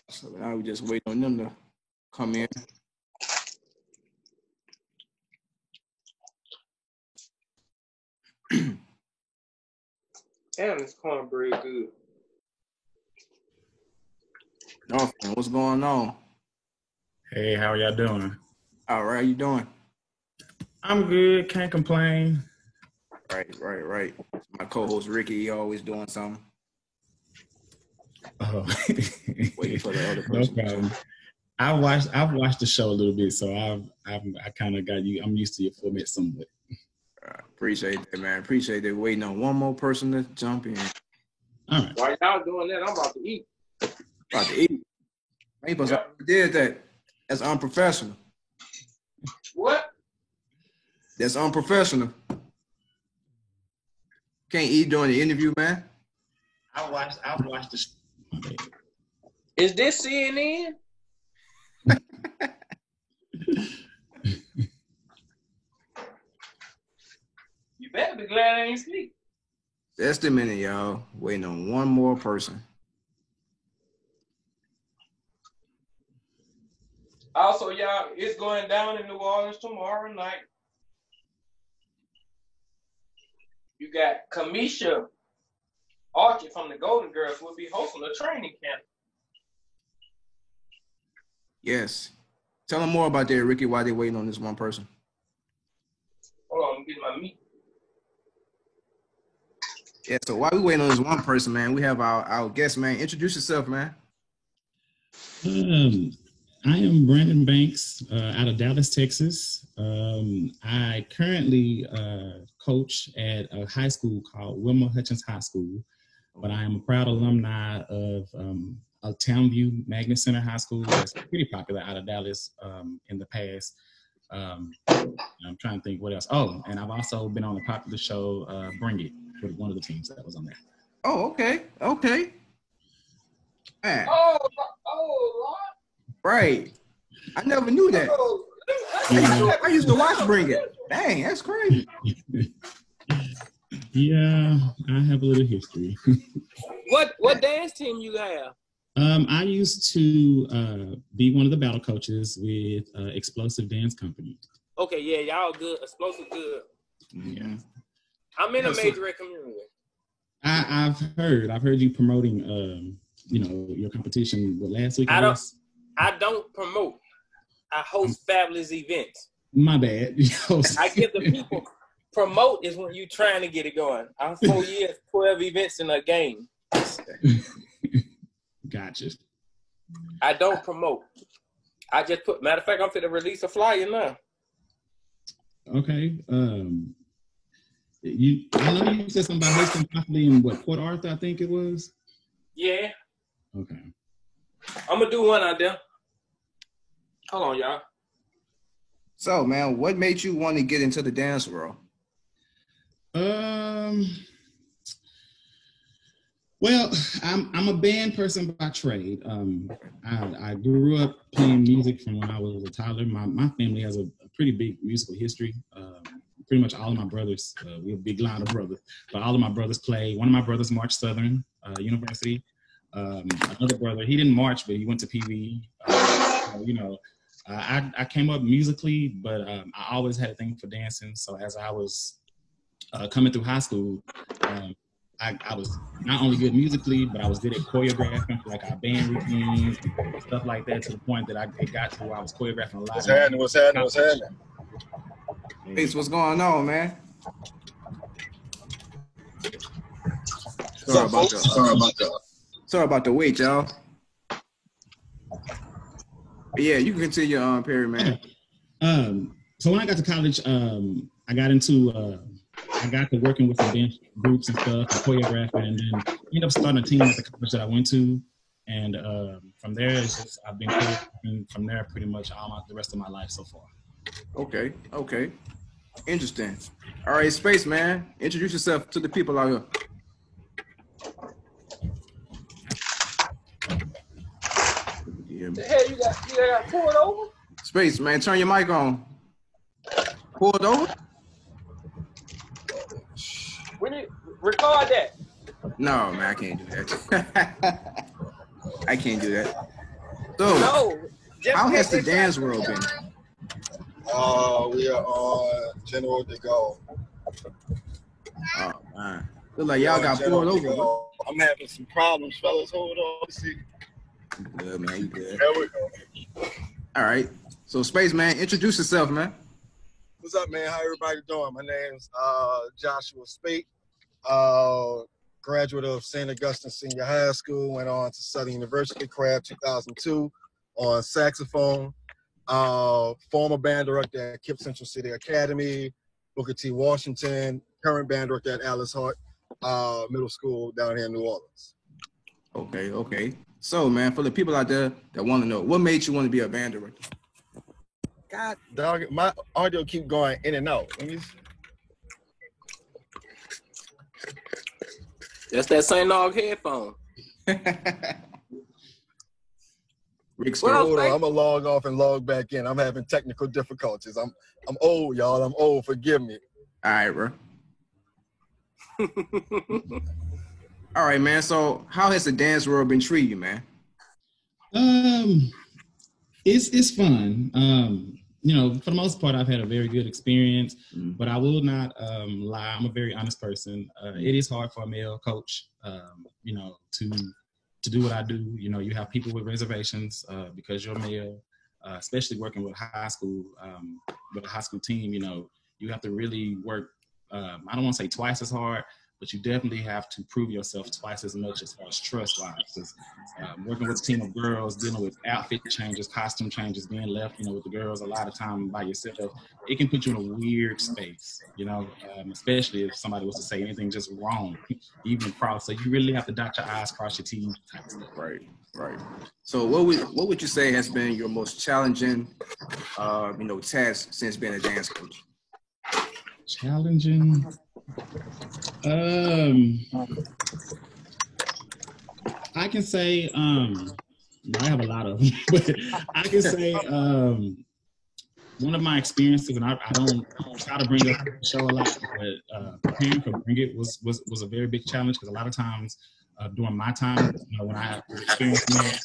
So now we just wait on them to come in. Damn, this cornbread good. Oh, what's going on? Hey, how y'all doing? All right, how you doing? I'm good. Can't complain. Right. My co-host Ricky, he always doing something. Oh, Waiting for the other no person. problem. I've watched the show a little bit, so I kind of got you. I'm used to your format somewhat. Appreciate that, man. Appreciate that. Waiting on one more person to jump in. All right. While y'all doing that, I'm about to eat. About to eat. I did that. That's unprofessional. What? That's unprofessional. Can't eat during the interview, man. I've watched the show. Is this CNN? You better be glad I ain't sleep. Just a minute, y'all. Waiting on one more person. Also, y'all, it's going down in New Orleans tomorrow night. You got Kamisha Archie from the Golden Girls will be hosting a training camp. Yes. Tell them more about that, Ricky, why they waiting on this one person. Hold on, I'm getting my meat. Yeah, so while we waiting on this one person, man, we have our guest, man. Introduce yourself, man. I am Brandon Banks out of Dallas, Texas. I currently coach at a high school called Wilma Hutchins High School, but I am a proud alumni of Townview Magnet Center High School. That's pretty popular out of Dallas in the past. I'm trying to think what else. Oh, and I've also been on a popular show, Bring It, with one of the teams that was on there. Oh, okay. Man. Oh, Lord. Right. I never knew that. I used to watch Bring It. Dang, that's crazy. Yeah, I have a little history. What dance team you have? I used to be one of the battle coaches with Explosive Dance Company. Okay, yeah, y'all good. Explosive good. Yeah. I'm in a major community. I've heard you promoting your competition last week. I don't promote. I host fabulous events. My bad. I give the people. Promote is when you're trying to get it going. I'm 4 years, 12 events in a game. Gotcha. I don't promote. I just matter of fact, I'm going to release a flyer now. Okay. I know you said something about hosting possibly in Port Arthur, I think it was? Yeah. Okay. I'm going to do one out there. Hold on, y'all. So, man, what made you want to get into the dance world? Well, I'm a band person by trade. I grew up playing music from when I was a toddler. My family has a pretty big musical history. Pretty much all of my brothers, we're a big line of brothers, but all of my brothers play. One of my brothers marched Southern University. Another brother, he didn't march, but he went to PV. I came up musically, but I always had a thing for dancing. So as I was coming through high school, I was not only good musically, but I was good at choreographing, like our band routines, stuff like that, to the point that it got to where I was choreographing a lot. What's happening? Hey, what's going on, man? Sorry about the wait, y'all. But yeah, you can continue, Perry, man. So when I got to college, I got to working with the dance groups and stuff, and choreographing, and then ended up starting a team at the college that I went to. And from there, I've been choreographing from there pretty much the rest of my life so far. Okay. Interesting. All right, Space, man. Introduce yourself to the people out here. The hell you got pulled over? Space, man, turn your mic on. Pulled over? When you record that. No, man, I can't do that. I can't do that. So, No. how has the dance world been? We are on General de Gaulle. Oh man, look like y'all got pulled over. Bro. I'm having some problems, fellas. Hold on. Let's see. You good, man? You good? There we go. All right. So, Spaceman, introduce yourself, man. What's up, man? How everybody doing? My name's Joshua Spate. Graduate of St. Augustine Senior High School. Went on to Southern University, Craft 2002 on saxophone. Former band director at KIPP Central City Academy, Booker T. Washington. Current band director at Alice Hart Middle School down here in New Orleans. Okay. So, man, for the people out there that want to know, what made you want to be a band director? God, dog, my audio keep going in and out. Let me see. That's that St. Nog headphone. Rick Hold on, I'm gonna log off and log back in. I'm having technical difficulties. I'm old, y'all. I'm old. Forgive me. All right, bro. All right, man. So, how has the dance world been treating you, man? It's fun. You know, for the most part, I've had a very good experience, but I will not lie. I'm a very honest person. It is hard for a male coach, you know, to do what I do. You know, you have people with reservations because you're male, especially working with high school, with a high school team. You know, you have to really work. I don't want to say twice as hard, but you definitely have to prove yourself twice as much as far as trust-wise. Because working with a team of girls, dealing with outfit changes, costume changes, being left, you know, with the girls a lot of time by yourself, it can put you in a weird space, you know, especially if somebody was to say anything just wrong, even cross. So you really have to dot your I's, cross your T's type of stuff. Right. So what would you say has been your most challenging, you know, task since being a dance coach? Challenging. I can say I have a lot of them, but I can say one of my experiences, and I don't try to bring up the show a lot, but preparing for Bring It was a very big challenge because a lot of times during my time, you know, when I was experiencing that,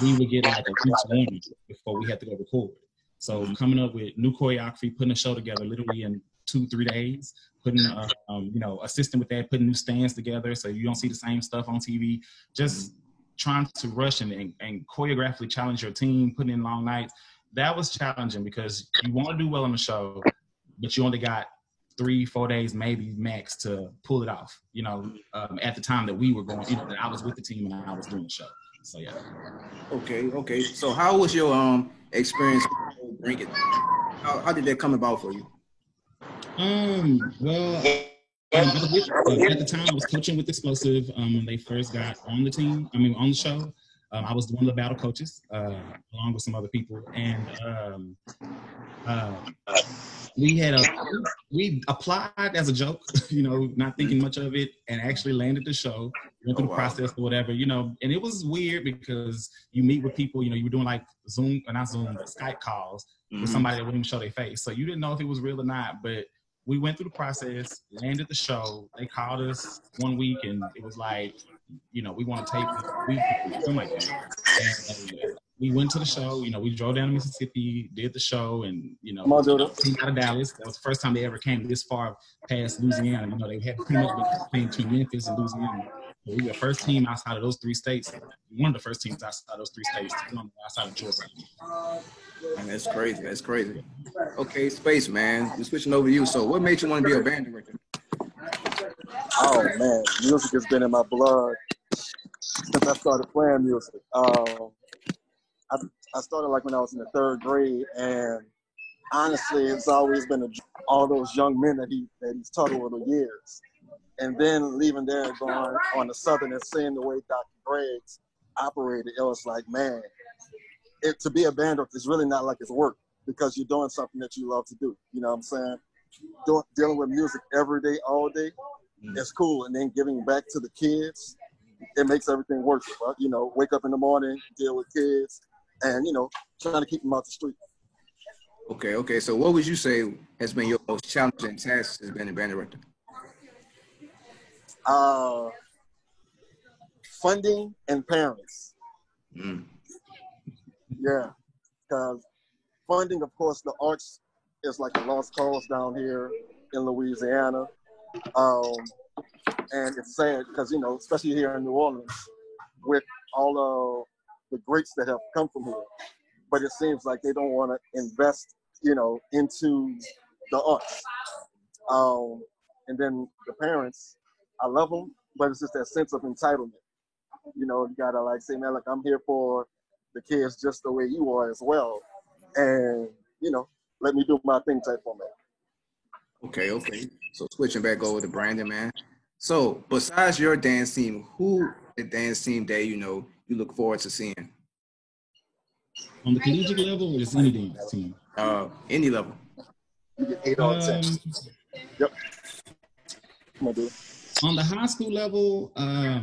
we would get like a week's warning before we had to go record. So coming up with new choreography, putting a show together literally in 2-3 days, putting, you know, assisting with that, putting new stands together so you don't see the same stuff on TV, just trying to rush and choreographically challenge your team, putting in long nights. That was challenging because you want to do well on the show, but you only got 3-4 days, maybe max, to pull it off, you know, at the time that we were going, you know, that I was with the team and I was doing the show. So, yeah. Okay. So how was your experience with Bring It? How did that come about for you? Well, at the time I was coaching with Explosive when they first got on the show. I was one of the battle coaches along with some other people, and we applied as a joke, you know, not thinking much of it, and actually landed the show. Went through the process or whatever, you know, and it was weird because you meet with people, you know, you were doing like Skype calls with somebody that wouldn't even show their face. So you didn't know if it was real or not, but we went through the process, landed the show. They called us one week and it was like, you know, we want to tape this week, something like that. And we went to the show, you know, we drove down to Mississippi, did the show, and, you know, came out of Dallas. That was the first time they ever came this far past Louisiana. You know, they had pretty much been playing between Memphis and Louisiana. So we were the first team outside of those 3 states. One of the first teams outside of those 3 states to come outside of Georgia. Man, that's crazy. Okay, Space, man. We're switching over to you. So what made you want to be a band director? Oh, man. Music has been in my blood since I started playing music. I started like when I was in the 3rd grade, and honestly, it's always been all those young men that he's taught over the years. And then leaving there and going on the Southern and seeing the way Dr. Greggs operated, it was like, man, to be a band director is really not like it's work because you're doing something that you love to do. You know what I'm saying? Dealing with music every day, all day, it's cool. And then giving back to the kids, it makes everything work. Right? You know, wake up in the morning, deal with kids, and, you know, trying to keep them out the street. Okay. So what would you say has been your most challenging task as being a band director? Funding and parents. Yeah, because funding, of course, the arts is like a lost cause down here in Louisiana. And it's sad because, you know, especially here in New Orleans, with all of the greats that have come from here. But it seems like they don't want to invest, you know, into the arts. And then the parents, I love them, but it's just that sense of entitlement. You know, you gotta like say, man, like I'm here for the kids just the way you are as well. And, you know, let me do my thing type format. Okay. So switching back over to Brandon, man. So besides your dance team, who the dance team that you know you look forward to seeing? On the collegiate level, or just any dance team? Any level. You get 8 out of 10. Yep. Come on, dude. On the high school level, I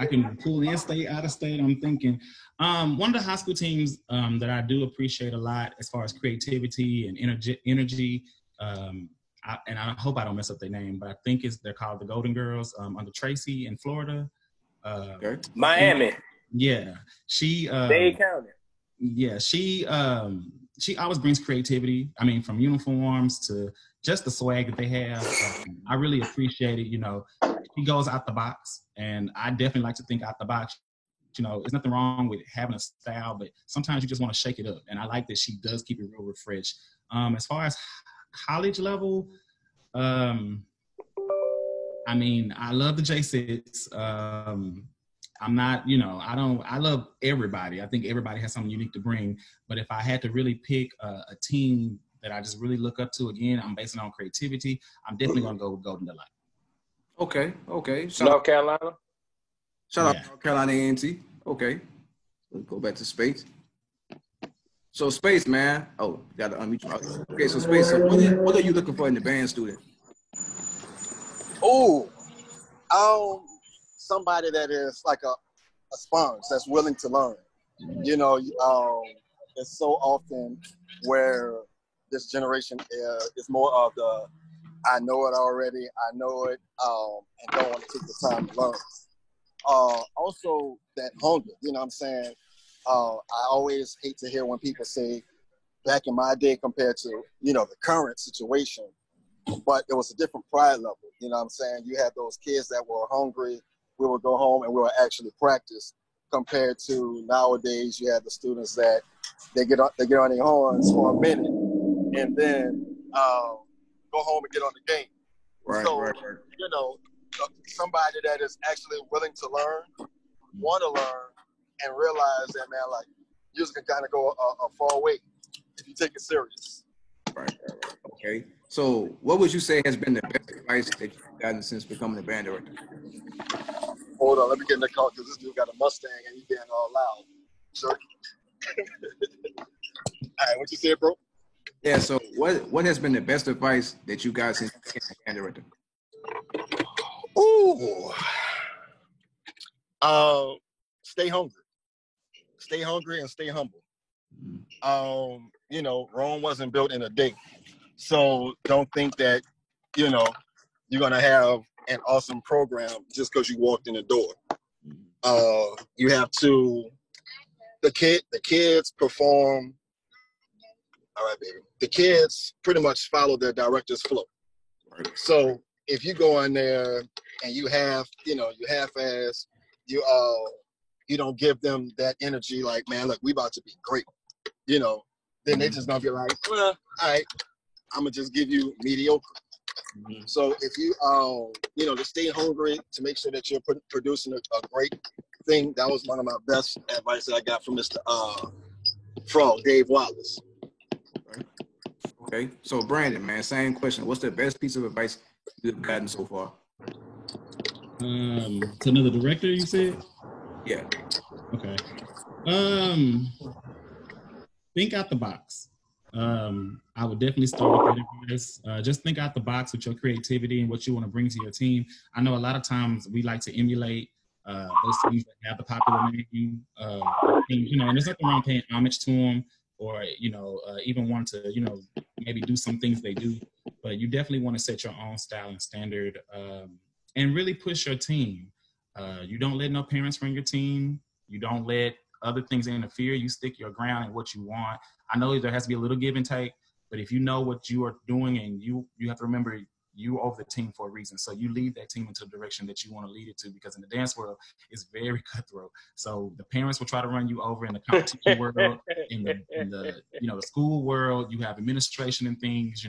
can pull in state, out of state. I'm thinking one of the high school teams that I do appreciate a lot as far as creativity and energy. And I hope I don't mess up their name, but I think they're called the Golden Girls under Tracy in Florida. Okay. Miami. Yeah, she. Dade County. Yeah, she always brings creativity. I mean, from uniforms to just the swag that they have. I really appreciate it. You know, she goes out the box, and I definitely like to think out the box. You know, there's nothing wrong with having a style, but sometimes you just want to shake it up. And I like that she does keep it real refreshed. As far as college level, I mean, I love the J6. I'm not, you know, I love everybody. I think everybody has something unique to bring. But if I had to really pick a team that I just really look up to, again, I'm basing it on creativity. I'm definitely going to go with Golden Delight. Okay. North Carolina. Shout out to North Carolina A&T. Okay. Let's go back to Space. So Space, man. Oh, got to unmute you. Okay, so Space, so what are you looking for in the band student? Oh, somebody that is like a sponge that's willing to learn. You know, it's so often where this generation is more of the I know it already, I know it, and don't want to take the time to learn. Also, that hunger, you know what I'm saying? I always hate to hear when people say, back in my day compared to, you know, the current situation, but it was a different pride level, you know what I'm saying? You had those kids that were hungry, we would go home and we would actually practice, compared to nowadays you have the students that they get on their horns for a minute and then go home and get on the game. Right. You know, somebody that is actually willing to learn, want to learn, and realize that, man, like, you can kind of go a far way if you take it serious. Right. Okay. So what would you say has been the best advice that you've gotten since becoming a band director? Hold on, let me get in the car because this dude got a Mustang and he's getting all loud. Sure. All right, what you said, bro? Yeah, so what has been the best advice that you got since becoming a band director? Ooh. Stay hungry. Stay hungry and stay humble. You know, Rome wasn't built in a day. So don't think that, you know, you're going to have an awesome program just because you walked in the door. You have to, the kids perform. All right, baby. The kids pretty much follow their director's flow. Right. So if you go in there and you half-ass, you don't give them that energy like, man, look, we about to be great, you know, then they just gonna be like, well, all right, I'm gonna just give you mediocre. Mm-hmm. So if you, you know, to stay hungry, to make sure that you're producing a great thing, that was one of my best advice that I got from Mr. Frog, Dave Wallace. Okay, so Brandon, man, same question. What's the best piece of advice you've gotten so far? To another director, you said? Yeah. Okay. Think out the box. I would definitely start with that advice. Just think out the box with your creativity and what you want to bring to your team. I know a lot of times we like to emulate those teams that have the popular name, you know, and there's nothing wrong paying homage to them, or, you know, even want to, you know, maybe do some things they do, but you definitely want to set your own style and standard, and really push your team. You don't let no parents run your team. You don't let other things interfere, you stick your ground in what you want. I know there has to be a little give and take, but if you know what you are doing, and you have to remember, you over the team for a reason. So you lead that team into the direction that you want to lead it to, because in the dance world, it's very cutthroat. So the parents will try to run you over in the competition world, in the the school world. You have administration and things,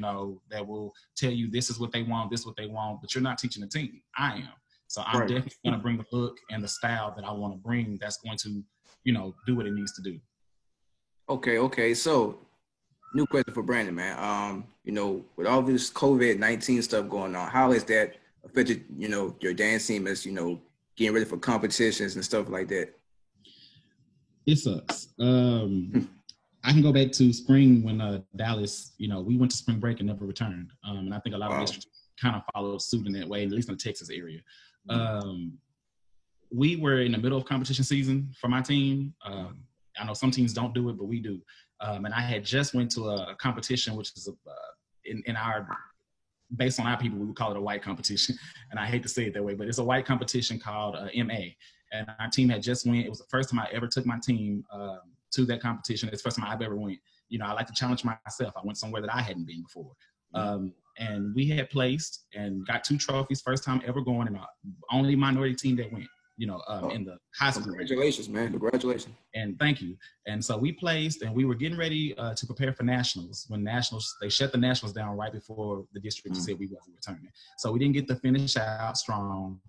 that will tell you this is what they want, but you're not teaching the team. I am. So I'm definitely going to bring the look and the style that I want to bring that's going to, do what it needs to do. Okay. So new question for Brandon, man. With all this COVID-19 stuff going on, how has that affected, your dance team as, getting ready for competitions and stuff like that? It sucks. I can go back to spring when Dallas, we went to spring break and never returned. And I think a lot of districts kind of followed suit in that way, at least in the Texas area. We were in the middle of competition season for my team. I know some teams don't do it, but we do. And I had just went to a competition, which is based on our people, we would call it a white competition. And I hate to say it that way, but it's a white competition called MA. And our team had just went. It was the first time I ever took my team to that competition. It's the first time I've ever went. I like to challenge myself. I went somewhere that I hadn't been before. And we had placed and got 2 trophies, first time ever going, and only minority team that went. In the high school. Congratulations, man. Congratulations. And thank you. And so we placed, and we were getting ready to prepare for nationals. When they shut the nationals down right before the district said we wasn't returning. So we didn't get to finish out strong,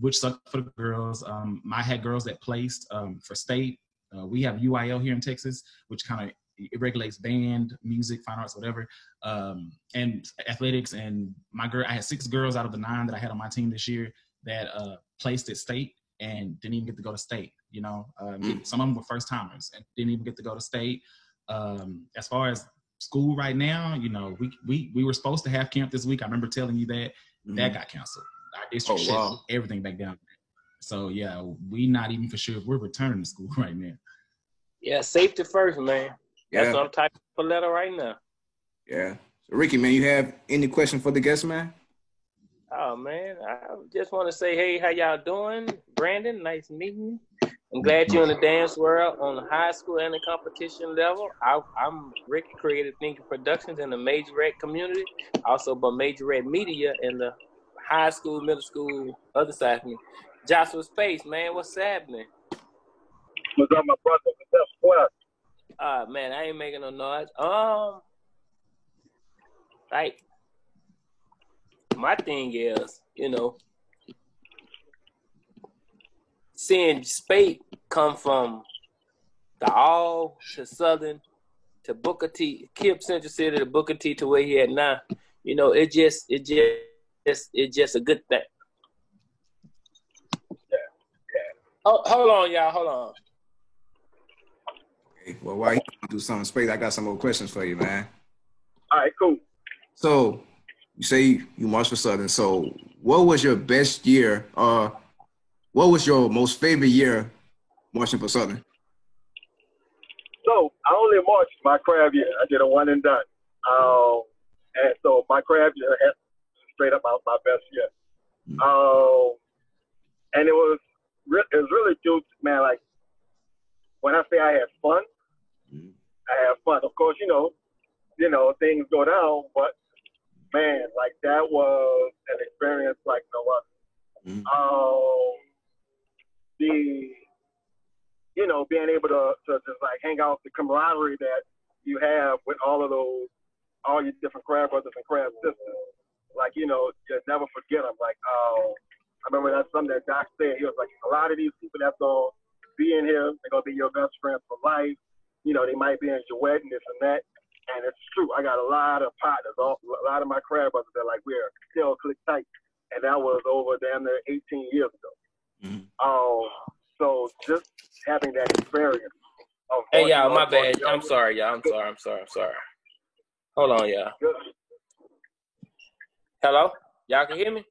which sucked for the girls. I had girls that placed for state. We have UIL here in Texas, which kind of it regulates band, music, fine arts, whatever, and athletics. And I had 6 girls out of the 9 that I had on my team this year that placed at state and didn't even get to go to state. Some of them were first timers and didn't even get to go to state. As far as school right now, we were supposed to have camp this week. I remember telling you that that got canceled. Our district shut everything back down. So yeah, we not even for sure if we're returning to school right now. Yeah, safety first, man. Yeah. That's what I'm typing for letter right now. Yeah. So Ricky, man, you have any question for the guest, man? Oh, man, I just want to say, hey, how y'all doing? Brandon, nice meeting you. I'm glad you're in the dance world on the high school and the competition level. I'm Ricky, Creative Thinking Productions in the Majorette community, also by Majorette Media in the high school, middle school, other side of me. Joshua Space, man, what's happening? What's up, my brother? What's up? Man, I ain't making no noise. My thing is, seeing Spate come from the all to Southern to Booker T, Kip Central City to Booker T to where he at now, it's just a good thing. Yeah. Oh, hold on, y'all. Hold on. Okay. Well, while you do something, Spade, I got some more questions for you, man. All right, cool. So you say you marched for Southern. So what was your best year? What was your most favorite year marching for Southern? So I only marched my crab year. I did a one and done. And so my crab year had straight up my best year. And it was really cute, man. Like when I say I had fun, I had fun. Of course, things go down, but man, like that was an experience like no other. Being able to just like hang out, the camaraderie that you have with all your different crab brothers and crab sisters. Like, you'll never forget them. Like, I remember that's something that Doc said. He was like, a lot of these people that's going to be in here, they're going to be your best friends for life. They might be in your wedding, this and that. And it's true. I got a lot of partners, a lot of my crab brothers that like we're still click tight. And that was over damn near 18 years ago. So just having that experience. Hey, y'all, my bad. I'm sorry, y'all. I'm sorry. Hold on, y'all. Good. Hello? Y'all can hear me?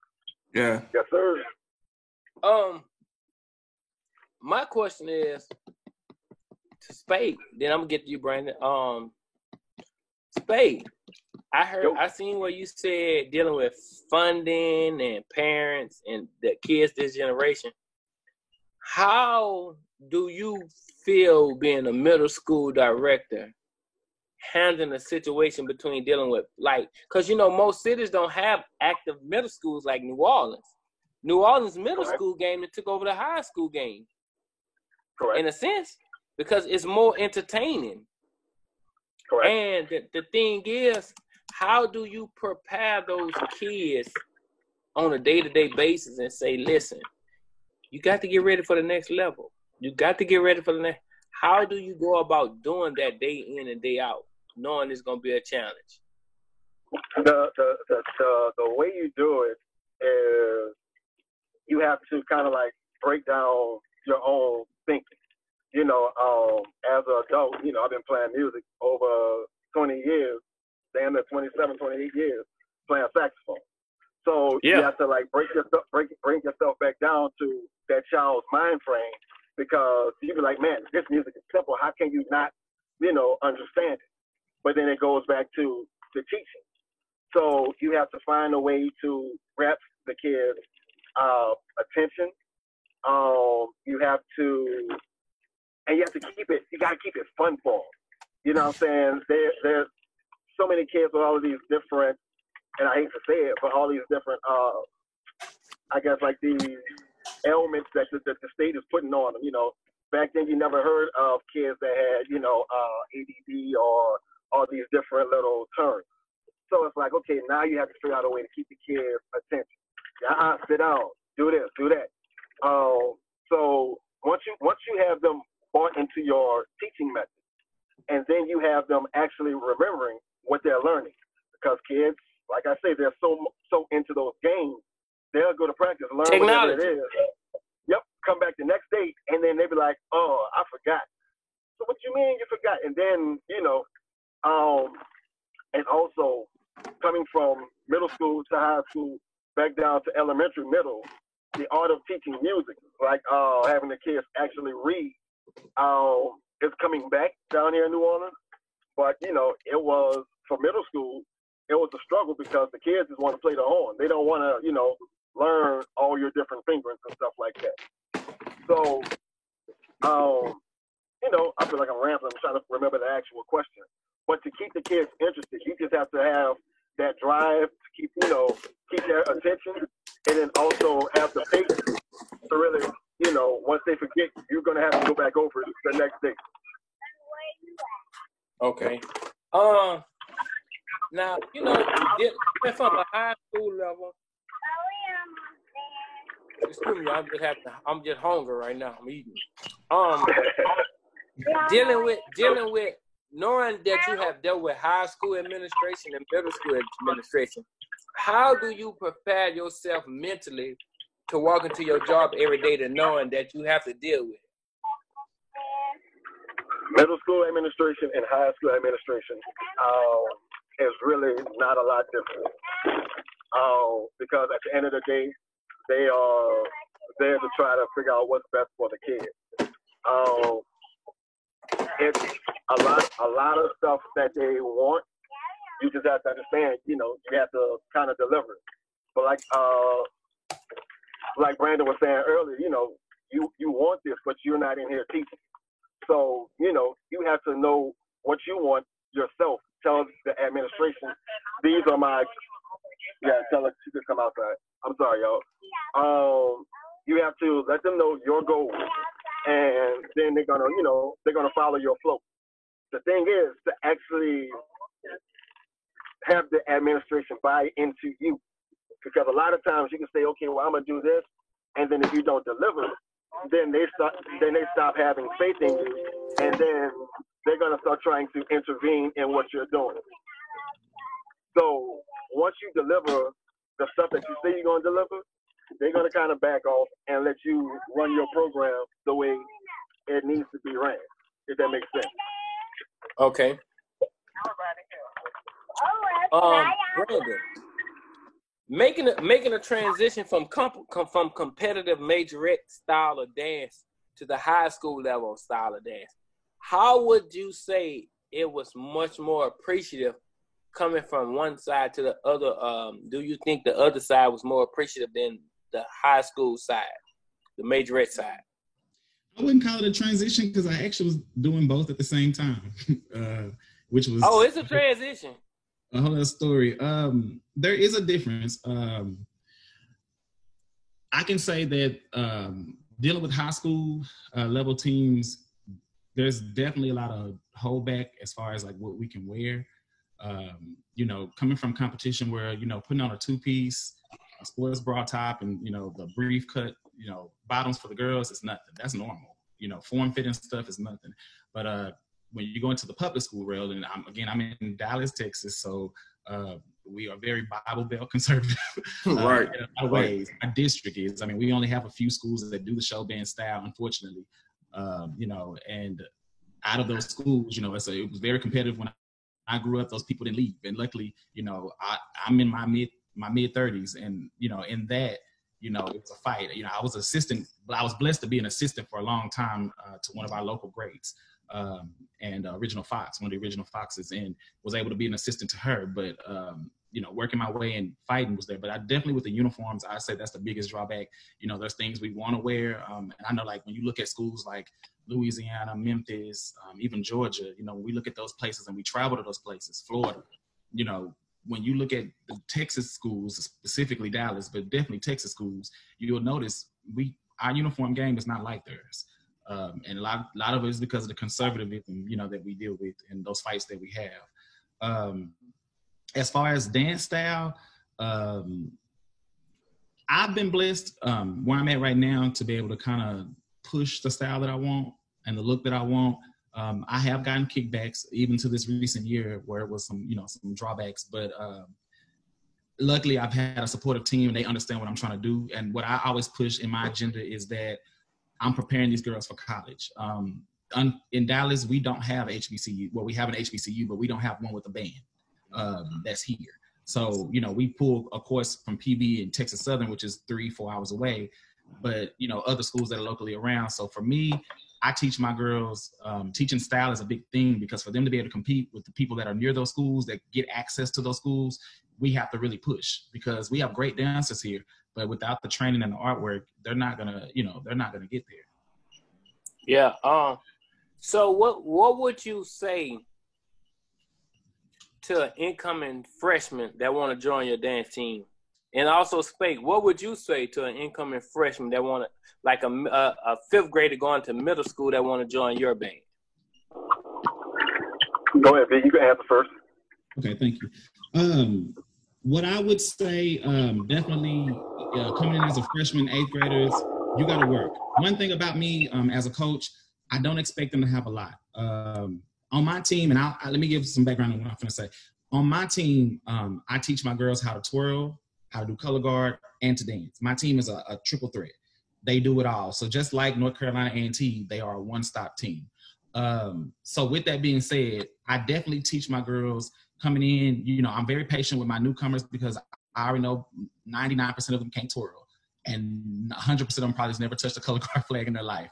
Yeah. Yes, sir. My question is to Spade. Then I'm gonna get to you, Brandon. Spade, I seen what you said dealing with funding and parents and the kids this generation. How do you feel being a middle school director, handling a situation between dealing with, like, because, you know, most cities don't have active middle schools like New Orleans. New Orleans middle school game that took over the high school game. Correct. In a sense, because it's more entertaining. Correct. And the thing is, how do you prepare those kids on a day-to-day basis and say, listen, you got to get ready for the next level. You got to get ready for the next. How do you go about doing that day in and day out, knowing it's going to be a challenge? The way you do it is you have to kind of like break down your own thinking. You know, as an adult, you know, I've been playing music over 20 years, damn near 27, 28 years, playing saxophone. So you have to like bring yourself back down to that child's mind frame, because you be like, man, this music is simple. How can you not, you know, understand it? But then it goes back to the teaching. So you have to find a way to grab the kids' attention. You have to keep it. You got to keep it fun for them. You know what I'm saying? There's so many kids with all of these different, and I hate to say it, but all these different, I guess, like these ailments that the state is putting on them. You know, back then you never heard of kids that had, you know, ADD or all these different little terms. So it's like, okay, now you have to figure out a way to keep the kids' attention. Sit down, do this, do that. So once you have them bought into your teaching method, and then you have them actually remembering what they're learning, because kids, like I say, they're so into those games, they'll go to practice, learn whatever it is. Yep, come back the next day, and then they be like, oh, I forgot. So what you mean you forgot? And then, you know, and also coming from middle school to high school, back down to elementary, middle, the art of teaching music, like having the kids actually read, is coming back down here in New Orleans. But, you know, it was, for middle school, it was a struggle because the kids just want to play the horn. They don't want to, you know, learn all your different fingerings and stuff like that. So, you know, I feel like I'm rambling. I'm trying to remember the actual question. But to keep the kids interested, you just have to have that drive to keep their attention, and then also have the patience to really, you know, once they forget, you're going to have to go back over it the next day. Okay. Now, you know, from a high school level, excuse me, I'm just hungry right now. I'm eating. Dealing with knowing that you have dealt with high school administration and middle school administration, how do you prepare yourself mentally to walk into your job every day, to knowing that you have to deal with it? Middle school administration and high school administration is really not a lot different. Because at the end of the day, they are there to try to figure out what's best for the kids. It's a lot of stuff that they want. You just have to understand, you know, you have to kind of deliver it. But like Brandon was saying earlier, you know, you want this, but you're not in here teaching. So, you know, you have to know what you want yourself. Tell the administration, these are my, tell her she could come outside. I'm sorry, y'all. You have to let them know your goals, and then they're gonna follow your flow. The thing is to actually have the administration buy into you, because a lot of times you can say, okay, well, I'm gonna do this, and then if you don't deliver, then they stop having faith in you, and then they're gonna start trying to intervene in what you're doing. So once you deliver the stuff that you say you're gonna deliver, they're gonna kind of back off and let you run your program the way it needs to be ran, if that makes sense. Okay. Brandon, making a transition from competitive majorette style of dance to the high school level style of dance, how would you say it was much more appreciative coming from one side to the other? Do you think the other side was more appreciative than the high school side, the majorette side? I wouldn't call it a transition because I actually was doing both at the same time, which was. Oh, it's a transition. A whole other story. There is a difference. I can say that dealing with high school level teams, there's definitely a lot of holdback as far as like what we can wear. You know, coming from competition where, you know, putting on a two-piece, a sports bra top, and, you know, the brief cut, you know, bottoms for the girls is nothing. That's normal. You know, form-fitting stuff is nothing. But when you go into the public school world, and I'm in Dallas, Texas, so we are very Bible Belt conservative. Right. In a lot of ways. Our district is. I mean, we only have a few schools that do the show band style, unfortunately. You know, and out of those schools, you know, it was very competitive when I grew up. Those people didn't leave, and luckily, you know, I'm in my mid 30s, and you know, in that, you know, it was a fight. You know, I was assistant, but I was blessed to be an assistant for a long time to one of our local greats. And Original Fox, one of the Original Foxes, and was able to be an assistant to her. But, you know, working my way and fighting was there. But I definitely, with the uniforms, I say that's the biggest drawback. You know, there's things we want to wear. And I know, like, when you look at schools like Louisiana, Memphis, even Georgia, you know, when we look at those places and we travel to those places, Florida, you know, when you look at the Texas schools, specifically Dallas, but definitely Texas schools, you'll notice our uniform game is not like theirs. And a lot of it is because of the conservatism, you know, that we deal with and those fights that we have. As far as dance style, I've been blessed where I'm at right now to be able to kind of push the style that I want and the look that I want. I have gotten kickbacks even to this recent year where it was some drawbacks, but luckily I've had a supportive team and they understand what I'm trying to do. And what I always push in my agenda is that I'm preparing these girls for college. In Dallas, we don't have HBCU. Well, we have an HBCU, but we don't have one with a band that's here. So, you know, we pull a course from PB in Texas Southern, which is 3-4 hours away, but, you know, other schools that are locally around. So for me, I teach my girls, teaching style is a big thing because for them to be able to compete with the people that are near those schools, that get access to those schools, we have to really push because we have great dancers here. But without the training and the artwork, they're not gonna get there. Yeah. So what would you say to an incoming freshman that want to join your dance team? And also, Spake, what would you say to an incoming freshman that want to, like a fifth grader going to middle school that want to join your band? Go ahead, B. You can answer first. Okay, thank you. What I would say, definitely coming in as a freshman, eighth graders, you got to work. One thing about me as a coach, I don't expect them to have a lot. On my team, and let me give some background on what I'm going to say. On my team, I teach my girls how to twirl, how to do color guard, and to dance. My team is a triple threat. They do it all. So just like North Carolina A&T, they are a one-stop team. So with that being said, I definitely teach my girls coming in. You know, I'm very patient with my newcomers because I already know 99% of them can't twirl. And 100% of them probably has never touched a color guard flag in their life.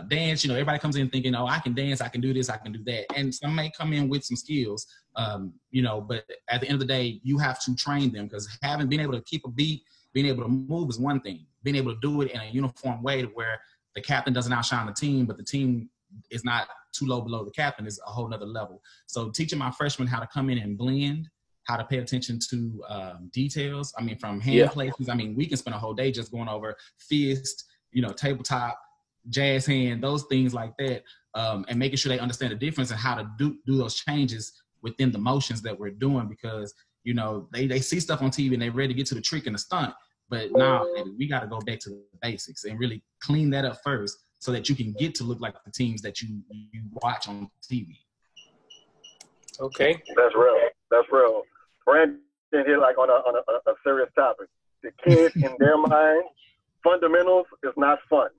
Dance, you know, everybody comes in thinking, oh, I can dance, I can do this, I can do that. And some may come in with some skills, you know, but at the end of the day, you have to train them because being able to keep a beat, being able to move is one thing. Being able to do it in a uniform way to where the captain doesn't outshine the team, but the team is not too low below the captain is a whole nother level. So teaching my freshmen how to come in and blend, how to pay attention to details. I mean, from hand placements. I mean, we can spend a whole day just going over fist, you know, tabletop, jazz hand, those things like that, and making sure they understand the difference and how to do those changes within the motions that we're doing because, you know, they see stuff on TV and they're ready to get to the trick and the stunt. But now we got to go back to the basics and really clean that up first so that you can get to look like the teams that you watch on TV. Okay. That's real. That's real. Brandon here like on a serious topic. The kids in their mind, fundamentals is not fun.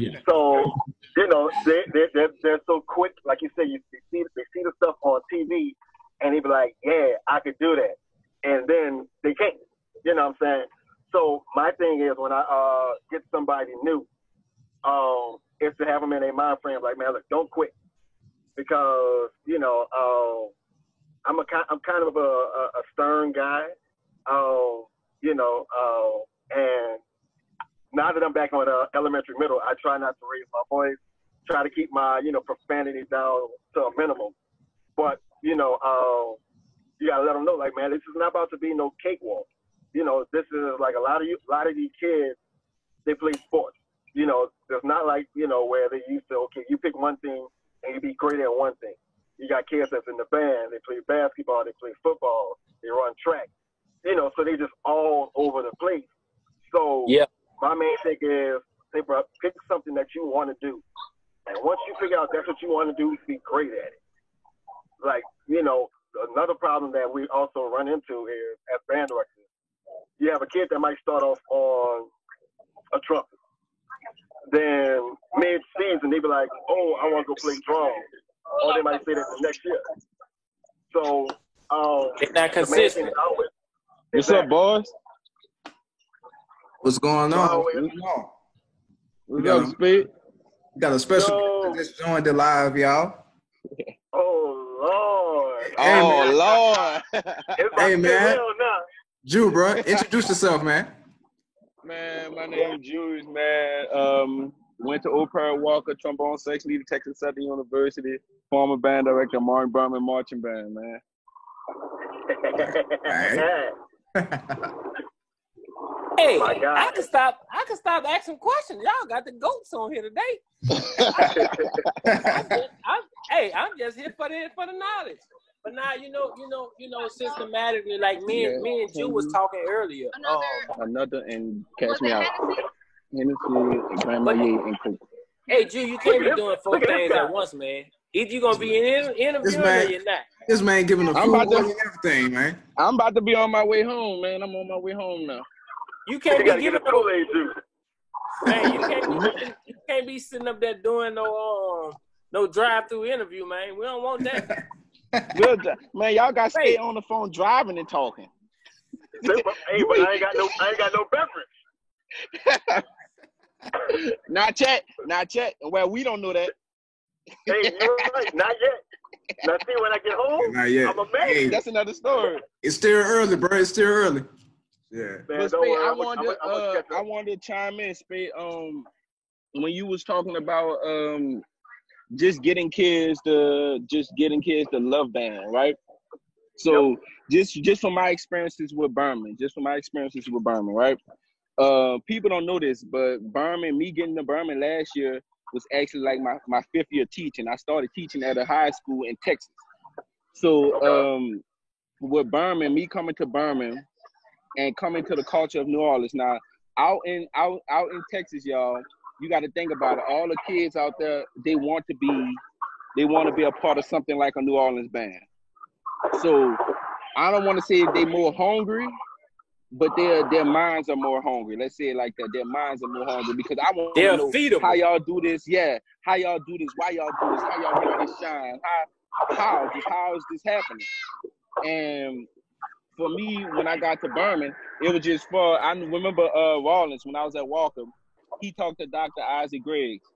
Yeah. So, you know, they're so quick. Like you said, they see the stuff on TV and they be like, yeah, I could do that. And then they can't. You know what I'm saying? So my thing is when I get somebody new, is to have them in their mind frame like, man, look, don't quit. Because, you know, I'm kind of a stern guy, you know, and now that I'm back on elementary middle, I try not to raise my voice, try to keep my, profanity down to a minimum. But, you gotta let them know, like, man, this is not about to be no cakewalk. This is like a lot of these kids, they play sports. There's not like, where they used to, okay, you pick one thing and you be great at one thing. You got kids that's in the band, they play basketball, they play football, they run track. So they just all over the place. So my main thing is, say, bro, pick something that you want to do. And once you figure out that's what you want to do, be great at it. Like, another problem that we also run into is, as band directors, you have a kid that might start off on a trumpet. Then mid-season, they be like, oh, I want to go play drums. Or they might say that the next year. So, it's not consistent. What's up, boys? What's going on? What's up, Speed? We got a special guest that joined the live, y'all. Oh, Lord. Oh, Lord. Hey, man. Jew, bro, introduce yourself, man. Man, my name is Julius, man. Went to Old Pearl Walker, trombone section leader, Texas Southern University, former band director, Martin Berman Marching Band, man. Hey, I can stop asking questions. Y'all got the goats on here today. I'm just here for the knowledge. But now systematically, like me and Jew was talking earlier. Another and catch me out. Hennessy and Grandma Ye and Coke. Hey, Jew, you can't be doing 4 things at once, man. Either you're gonna be interviewing or you're not. This man giving a full and everything, man. I'm about to be on my way home, man. I'm on my way home now. You can't be giving man. You can't be sitting up there doing no drive-through interview, man. We don't want that. Good, man. Y'all got to stay on the phone driving and talking. Hey, but I ain't got no beverage. Not yet. Well, we don't know that. Hey, you're right. Not yet. Now, see, when I get home, not yet. I'm amazed. Hey, that's another story. It's still early, bro. It's still early. Yeah. Man, Spade, I wanted to chime in, Spade. When you was talking about just getting kids to love band, right? So just from my experiences with Berman, right? People don't know this, but me getting to Berman last year was actually like my 5th year teaching. I started teaching at a high school in Texas. So with Berman, me coming to Berman and coming to the culture of New Orleans. Now, out in Texas, y'all, you got to think about it. All the kids out there, they want to be a part of something like a New Orleans band. So I don't want to say they more hungry, but their minds are more hungry. Let's say it like that. Their minds are more hungry because I want to know how y'all do this. Yeah, how y'all do this? Why y'all do this? How y'all make this shine? How is this happening? And for me, when I got to Berman, it was just I remember Rollins, when I was at Walker, he talked to Dr. Isaac Griggs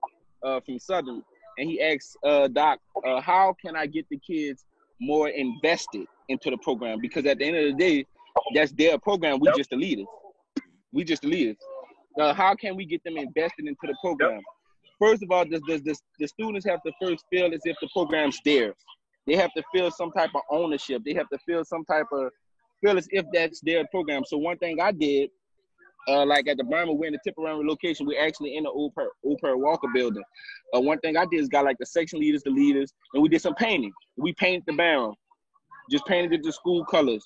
from Southern, and he asked Doc, how can I get the kids more invested into the program? Because at the end of the day, that's their program. We just the leaders. How can we get them invested into the program? First of all, the students have to first feel as if the program's theirs. They have to feel some type of ownership. They have to feel as if that's their program. So one thing I did, like at the Berman, we're in the Tipperary location. We're actually in the Old Pearl Walker building. One thing I did is got like the section leaders, the leaders, and we did some painting. We painted the barrel, just painted it the school colors.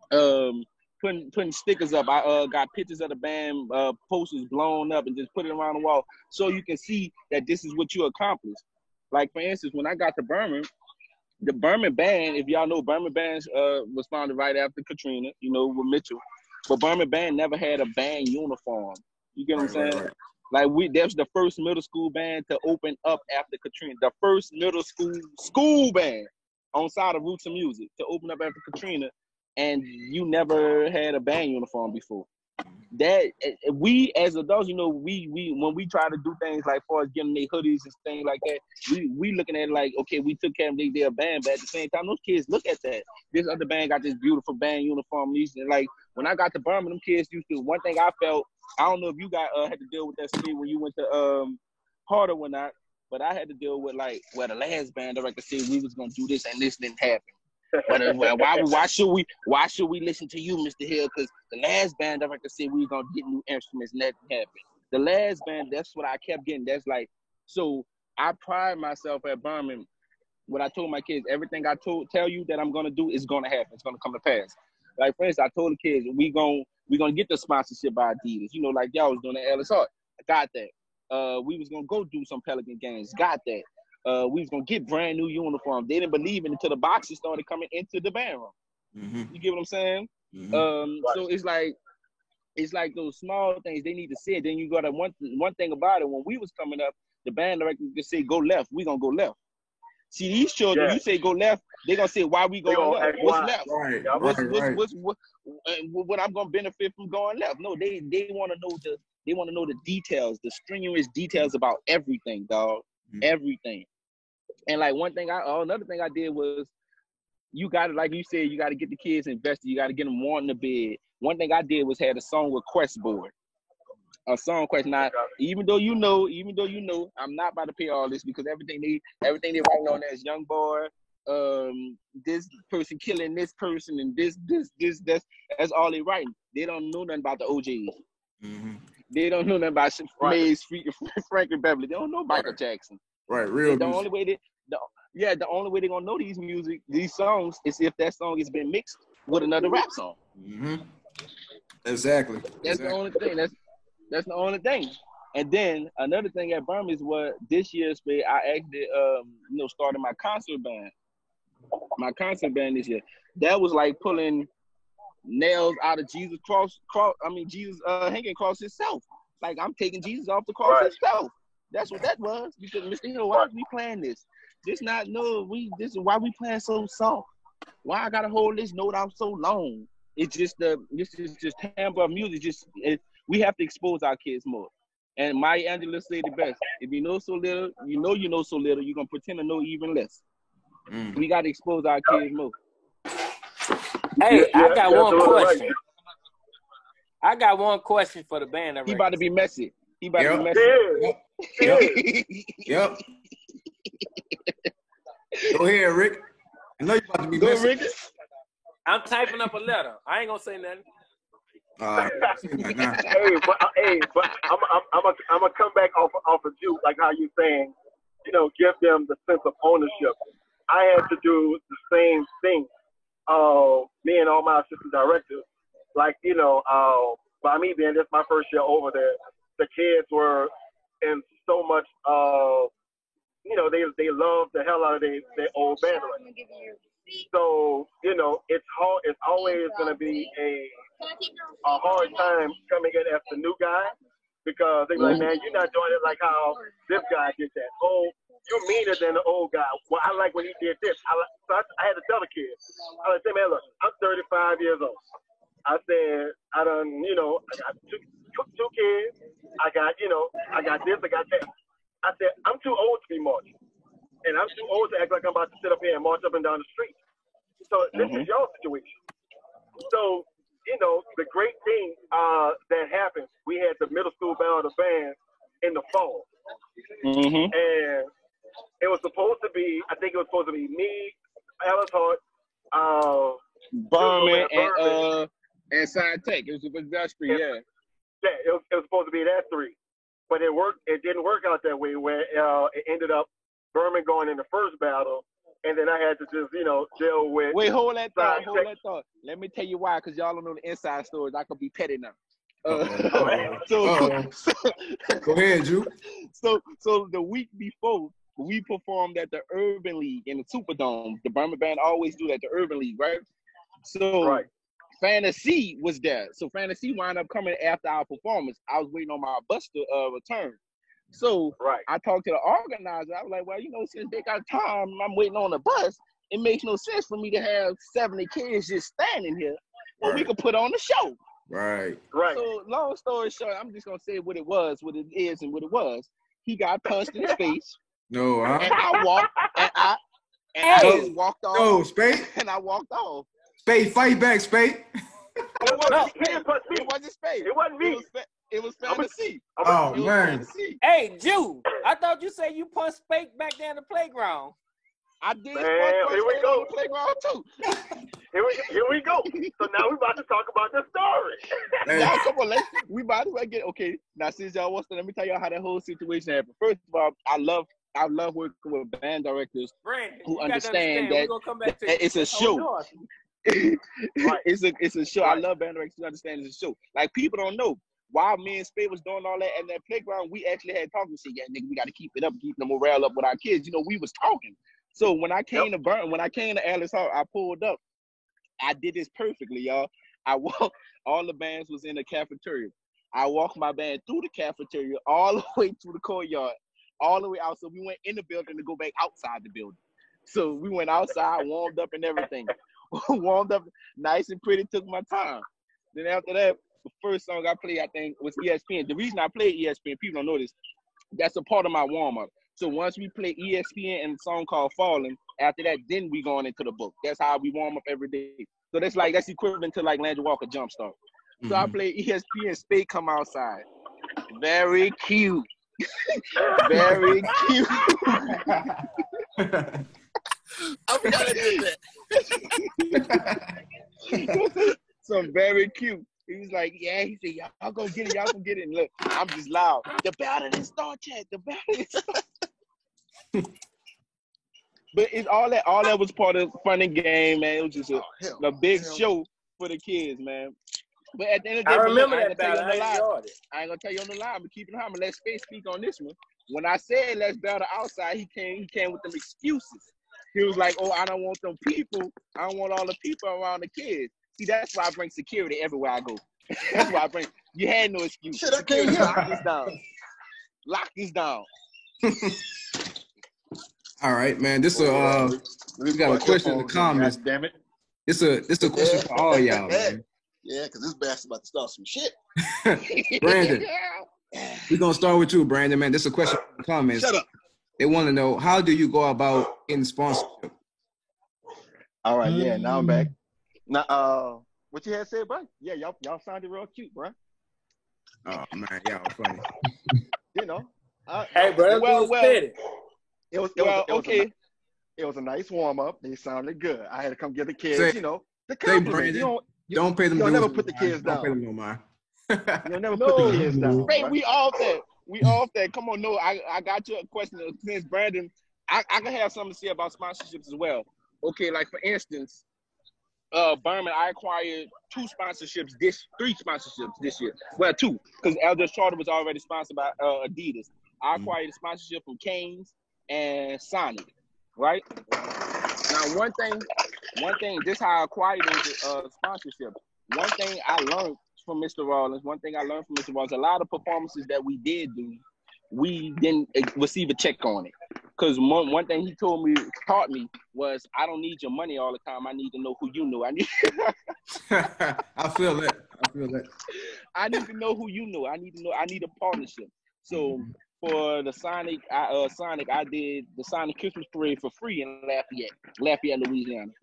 Putting stickers up. I got pictures of the band posters blown up and just put it around the wall so you can see that this is what you accomplished. Like for instance, when I got to Berman, the Berman band, if y'all know, Berman band was founded right after Katrina, with Mitchell. But Berman band never had a band uniform. You get what I'm saying? Right. Like that was the first middle school band to open up after Katrina. The first middle school band on side of Roots of Music to open up after Katrina, and you never had a band uniform before. That we as adults, we when we try to do things like far as getting their hoodies and things like that, we looking at it like, okay, we took care of their band, but at the same time, those kids look at that. This other band got this beautiful band uniform. And like when I got to Berman, them kids used to. One thing I felt I don't know if you got had to deal with that speed when you went to Harder or not, but I had to deal with like the last band director said we was gonna do this and this didn't happen. But why should we listen to you, Mr. Hill? Because the last band director said we were gonna get new instruments and that didn't happen. The last band, that's what I kept getting. That's like, so I pride myself at Berman. What I told my kids, everything I tell you that I'm gonna do is gonna happen. It's gonna come to pass. Like for instance, I told the kids we gonna get the sponsorship by Adidas. You know, like y'all was doing at Ellis Hart. I got that. We was gonna go do some Pelican games. Got that. We was gonna get brand new uniforms. They didn't believe it until the boxes started coming into the band room. Mm-hmm. You get what I'm saying? Mm-hmm. So it's like those small things they need to see. Then you got one thing about it. When we was coming up, the band director just say go left. We gonna go left. See, these children, you say go left, they gonna say why we going left? What's left? Right, what I'm gonna benefit from going left? No, they want to know the details, the strenuous details about everything, dog. Mm-hmm. Everything. And like another thing I did was, you got to, like you said, you got to get the kids invested. You got to get them wanting to bed. One thing I did was had a song request board. A song request. Now, even though you know, I'm not about to pay all this because everything they writing on there is young boy, this person killing this person and that's all they writing. They don't know nothing about the OJs. Mm-hmm. They don't know nothing about Maze, Frankie Beverly. They don't know Michael Jackson. Right, real. The only way they're gonna know these songs is if that song has been mixed with another rap song. Mm-hmm. Exactly. That's the only thing. That's the only thing. And then another thing at Burma is what this year's I actually started my concert band. My concert band this year. That was like pulling nails out of Jesus Jesus hanging cross himself. Like I'm taking Jesus off the cross himself. That's what that was. Because Mr. Hill, why are we playing this? This is why we playing so soft. Why I gotta hold this note out so long? It's just this is just timbre of music. We have to expose our kids more. And Maya Angelou said it best. If you know so little, you know so little, you're gonna pretend to know even less. We gotta expose our kids more. Hey, I got one question. I got one question for the band. He about to be messy. He about to be messy. Yep. Go ahead, Rick. I know you about to be messy. Rick. I'm typing up a letter. I ain't gonna say nothing. But I'm gonna come back off of you, like how you saying, give them the sense of ownership. I had to do the same thing. Me and all my assistant directors, like by me being this my first year over there, the kids were in so much they love the hell out of their old band. So, it's hard. It's always going to be a hard time coming in as the new guy because they're like, man, you're not doing it like how this guy did that. Oh, you're meaner than the old guy. Well, I like when he did this. I had to tell the kids. I was like, man, look, I'm 35 years old. I said, I got two kids. I got this, I got that. I said, I'm too old to be marching. And I'm too old to act like I'm about to sit up here and march up and down the street. So this is your situation. So, the great thing that happened, we had the middle school band of the band in the fall. Mm-hmm. And it was supposed to be, I think it was supposed to be me, Ellis Hart, Berman, and Side Tech. It was Industry, yeah. Yeah, it was supposed to be that three. But it didn't work out that way where it ended up Berman going in the first battle, and then I had to just, deal with. Wait, hold that thought. Let me tell you why, because y'all don't know the inside stories. I could be petty now. Go ahead, Drew. So the week before, we performed at the Urban League in the Superdome. The Berman Band always do that at the Urban League, right? So Fantasy was there. So Fantasy wound up coming after our performance. I was waiting on my bus to return. So I talked to the organizer. I was like, well, since they got time, I'm waiting on the bus. It makes no sense for me to have 70 kids just standing here. Well, we could put on the show. Right. So long story short, I'm just going to say what it is and what it was. He got punched in the face. No, and I walked, I just walked off. No, Spade. And I walked off. Spade, fight back, Spade. It wasn't Spade. It wasn't Spade. It wasn't me. It was fantasy. Oh, It was man. fantasy. Hey, Jew, I thought you said you punched Spake back there in the playground. I did Man, punch here we Spade go. on the playground too. Here we go. So now we're about to talk about the story. Hey. Now, come on, we might as well get okay. Now, since y'all want to, let me tell y'all how that whole situation happened. First of all, I love working with band directors Brandon, who you gotta understand We're that, gonna come back to that it's a show. Right. It's a show. Right. I love band directors who understand it's a show. Like, people don't know. While me and Spade was doing all that at that playground, we actually had talking. We said, yeah, nigga, we got to keep it up, keep the morale up with our kids. You know, we was talking. So when I came to Burton, when I came to Alice Hall, I pulled up. I did this perfectly, y'all. I walked, all the bands was in the cafeteria. I walked my band through the cafeteria, all the way to the courtyard, all the way out. So we went in the building to go back outside the building. So we went outside, warmed up and everything. Warmed up nice and pretty, took my time. Then after that, the first song I played, I think, was ESPN. The reason I played ESPN, people don't know this, that's a part of my warm-up. So once we play ESPN and a song called Falling, after that, then we going into the book. That's how we warm up every day. So that's equivalent to like Landry Walker Jumpstart. So I play ESPN, Spade come outside. Very cute. Very cute. I forgot I did that. So very cute. He was like, yeah, he said, y'all go get it, y'all go get it. And look, I'm just loud. The battle didn't start yet. The battle didn't start. But it's all that was part of the fun and game, man. It was just a big show for the kids, man. But at the end of the day, I remember I that battle. I enjoyed it. I ain't gonna tell you on the line, but keep it high. Let Space speak on this one. When I said let's battle outside, he came with them excuses. He was like, oh, I don't want them people. I don't want all the people around the kids. See, that's why I bring security everywhere I go. That's why I bring. You had no excuse. Shit, I can't hear. Lock this down. Lock this down. All right, man. We got a question in the comments. Damn it. This a question for all y'all, man. Yeah, because this bastard about to start some shit. Brandon, we're gonna start with you, Brandon, man. This is a question in the comments. Shut up. They want to know, how do you go about getting sponsorship? All right, yeah, now I'm back. Now, what you had said, bro? Yeah, y'all sounded real cute, bro. Oh man, y'all funny. You know. Hey, bro, It was a nice warm up. They sounded good. I had to come give the kids, the compliment. Don't pay them. You'll never put the kids down. Don't pay them no mind. You'll never put the kids down. Hey, we off that. We off that. Come on, no, I got you a question. Since Brandon, I can have something to say about sponsorships as well. Okay, like for instance, Berman, I acquired three sponsorships this year. Well, two, because Elders Charter was already sponsored by Adidas. I acquired a sponsorship from Canes and Sonic, right? Now, one thing, this is how I acquired those sponsorships. One thing I learned from Mr. Rollins, a lot of performances that we did do, we didn't receive a check on it. Because one thing he taught me was, I don't need your money all the time. I need to know who you know. I feel that. I need to know who you know. I need a partnership. So for the Sonic, I did the Sonic Christmas Parade for free in Lafayette, Louisiana.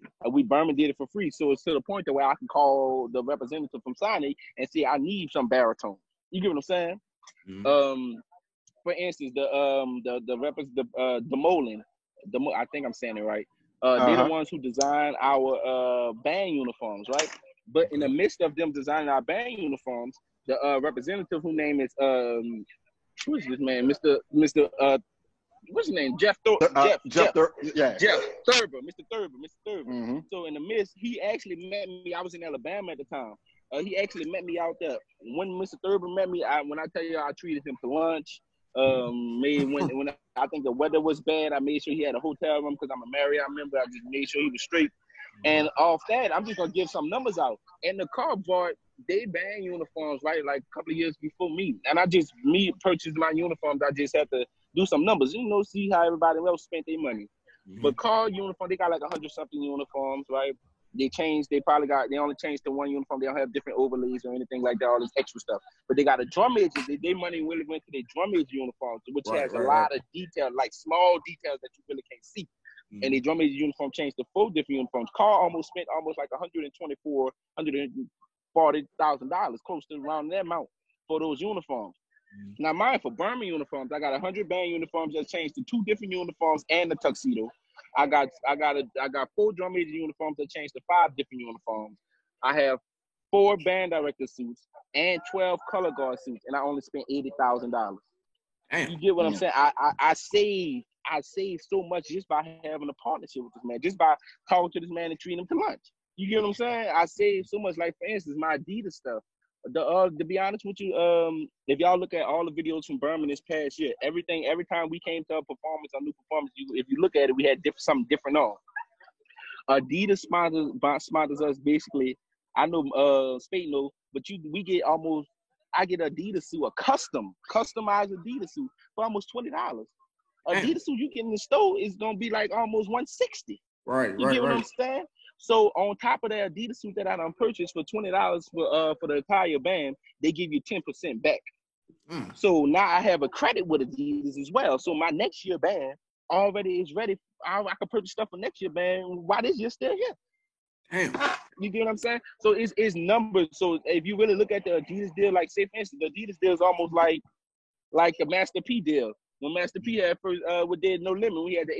Berman did it for free. So it's to the point that where I can call the representative from Sonic and say, I need some baritone. You get what I'm saying? Mm-hmm. For instance, Demolin, I think I'm saying it right. They're the ones who designed our band uniforms, right? But in the midst of them designing our band uniforms, the representative whose name is who is this man? Mr. What's his name? Jeff Thurber. Mr. Thurber. Mm-hmm. So in the midst, he actually met me. I was in Alabama at the time. He actually met me out there. When Mr. Thurber met me, when I tell you, I treated him to lunch. When I think the weather was bad, I made sure he had a hotel room because I'm a Marriott member. I just made sure he was straight. And off that, I'm just gonna give some numbers out. And the car bought they band uniforms, right? Like a couple of years before me. And purchased my uniforms. I just had to do some numbers, see how everybody else spent their money. Mm-hmm. But car uniform, they got like 100-something uniforms, right? They only changed to one uniform. They don't have different overlays or anything like that, all this extra stuff. But they got a drum edges. Their money really went to their drum edge uniforms, which has a lot of detail, like small details that you really can't see. Mm-hmm. And the drum edge uniform changed to 4 different uniforms. Car spent almost like $140,000, close to around that amount. for those uniforms. Now, mine for Burma uniforms, I got 100 band uniforms that changed to 2 different uniforms and the tuxedo. I got 4 drum major uniforms that changed to 5 different uniforms. I have 4 band director suits and 12 color guard suits, and I only spent $80,000. You get what I'm saying? I saved so much just by having a partnership with this man, just by talking to this man and treating him to lunch. You get what I'm saying? I saved so much. Like, for instance, my Adidas stuff. To be honest with you, if y'all look at all the videos from Burma this past year, every time we came to a performance, a new performance, if you look at it, we had something different on. Adidas sponsors us basically. I know Spade know, but we get almost. I get Adidas suit, a customized Adidas suit for almost $20. Adidas suit you get in the store is gonna be like almost $160. Right. You get what I'm saying? So on top of that Adidas suit that I done purchased for $20 for the entire band, they give you 10% back. So now I have a credit with Adidas as well. So my next year band already is ready. I can purchase stuff for next year band while this year's still here. Damn. You get what I'm saying? So it's numbers. So if you really look at the Adidas deal, like say for instance, the Adidas deal is almost like the Master P deal. When Master P had first we did No Limit, we had the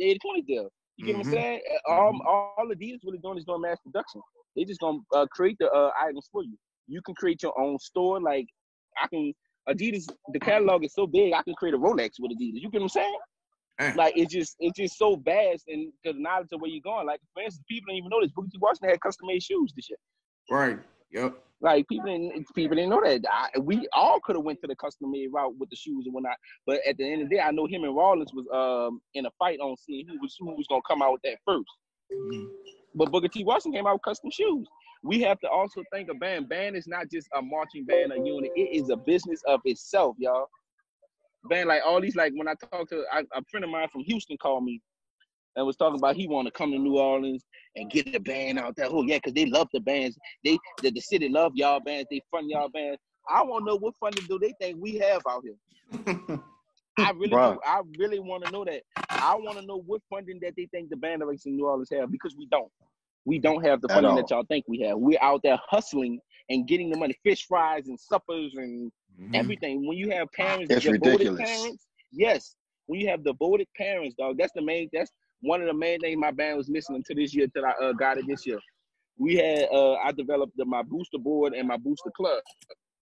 80-20 deal. You get what I'm saying? All Adidas really doing is doing mass production. They just gonna create the items for you. You can create your own store. Like Adidas, the catalog is so big, I can create a Rolex with Adidas. You get what I'm saying? Like it's just so vast, and because knowledge of where you're going. Like for instance, people don't even know this. Booker T. Washington had custom-made shoes this year. Right. Yep. Like people didn't know that. We all could have went to the custom-made route with the shoes and whatnot. But at the end of the day, I know him and Rollins was in a fight on seeing who was gonna come out with that first. But Booker T. Washington came out with custom shoes. We have to also think of band. Band is not just a marching band, a unit. It is a business of itself, y'all. Band, like all these, like when I talked to a friend of mine from Houston called me and was talking about he want to come to New Orleans and get the band out there. Oh yeah, because they love the bands. The city love y'all bands. They fund y'all bands. I want to know what funding do they think we have out here. I really do. I really want to know that. I want to know what funding that they think the band directors in New Orleans have, because we don't. We don't have the funding that y'all think we have. We're out there hustling and getting the money, fish fries and suppers and everything. When you have parents, it's devoted ridiculous. Parents, yes. When you have devoted parents, dog, that's one of the main things my band was missing until this year, till I got it this year. We had I developed my booster board and my booster club.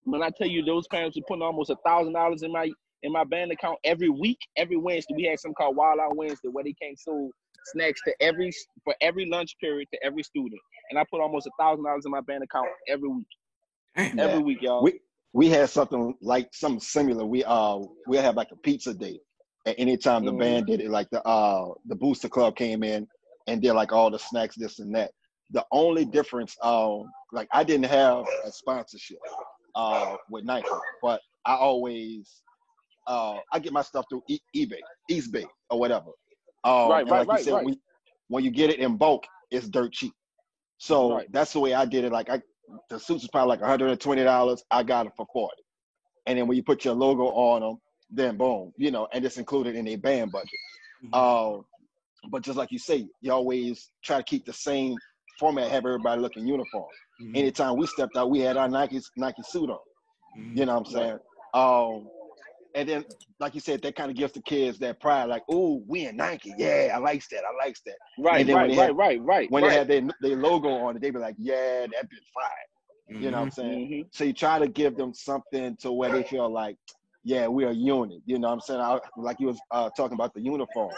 When I tell you those parents were putting almost $1,000 in my band account every week, every Wednesday, we had something called Wild Out Wednesday where they came sold snacks for every lunch period to every student, and I put almost $1,000 in my band account every week. Every week, y'all. We had something similar. We had like a pizza day. At any time the band did it, like the Booster Club came in and did like all the snacks, this and that. The only difference, like I didn't have a sponsorship with Nike, but I always I get my stuff through eBay, Eastbay, or whatever. When you get it in bulk, it's dirt cheap. So that's the way I did it. Like the suits was probably like $120. I got it for $40. And then when you put your logo on them, then boom, and it's included in a band budget. But just like you say, you always try to keep the same format, have everybody looking uniform. Anytime we stepped out, we had our Nike suit on. You know what I'm saying? And then, like you said, that kind of gives the kids that pride, like, "Ooh, we in Nike, yeah, I likes that." Right. When they had their logo on it, they be like, "Yeah, that been fire." You know what I'm saying? So you try to give them something to where they feel like, yeah, we're a unit. You know what I'm saying? Like you was talking about the uniforms.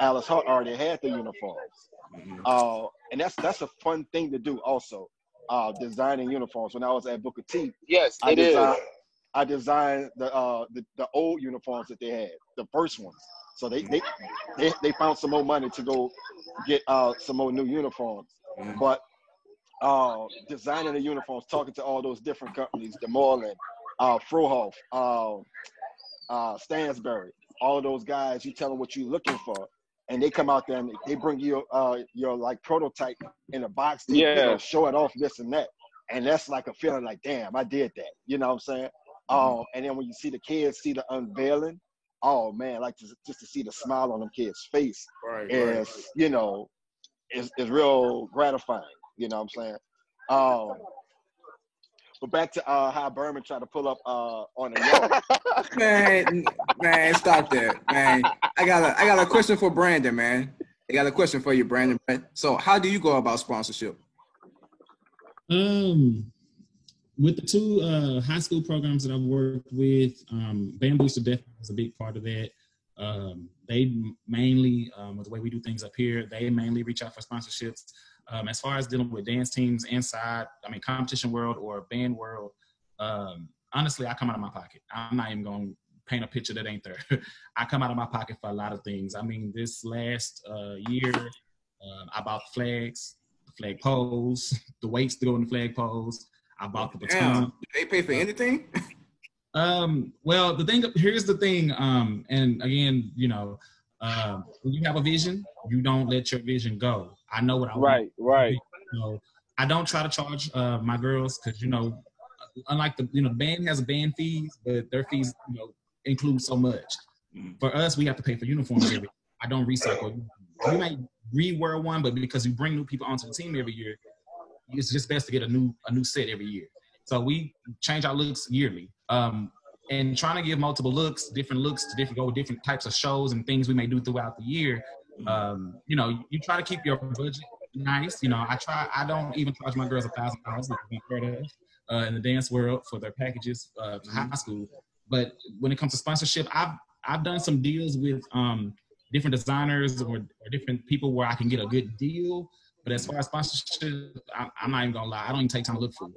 Alice Hart already had the uniforms. And that's a fun thing to do also, designing uniforms. When I was at Booker T, yes, I designed the old uniforms that they had, the first ones. So they found some more money to go get some more new uniforms. But designing the uniforms, talking to all those different companies, DeMorland, Frohoff, Stansberry, all of those guys, you tell them what you're looking for, and they come out there and they bring you your like prototype in a box to show it off, this and that. And that's like a feeling like, damn, I did that. You know what I'm saying? And then when you see the kids see the unveiling, oh man, like just to see the smile on them kids' face is real gratifying. You know what I'm saying? But back to how Berman tried to pull up on the yard. Man, stop that, man. I got a question for Brandon, man. I got a question for you, Brandon. So, how do you go about sponsorship? With the two high school programs that I've worked with, Band Booster definitely was a big part of that. They mainly, with the way we do things up here, they mainly reach out for sponsorships. As far as dealing with dance teams inside, competition world or band world, honestly, I come out of my pocket. I'm not even going to paint a picture that ain't there. I come out of my pocket for a lot of things. This last year, I bought the flags, the flag poles, the weights to go in the flag poles. I bought the baton. Do they pay for anything? Well, here's the thing, and again, when you have a vision, you don't let your vision go. I know what I want. Right. I don't try to charge my girls because unlike the band has band fees, but their fees include so much. For us, we have to pay for uniforms every year. I don't recycle. You might rewear one, but because you bring new people onto the team every year, it's just best to get a new set every year. So we change our looks yearly. And trying to give multiple looks, different looks to go with different types of shows and things we may do throughout the year. You try to keep your budget nice. I don't even charge my girls $1,000 in the dance world for their packages for high school. But when it comes to sponsorship, I've done some deals with different designers or different people where I can get a good deal. But as far as sponsorship, I'm not even gonna lie. I don't even take time to look for it.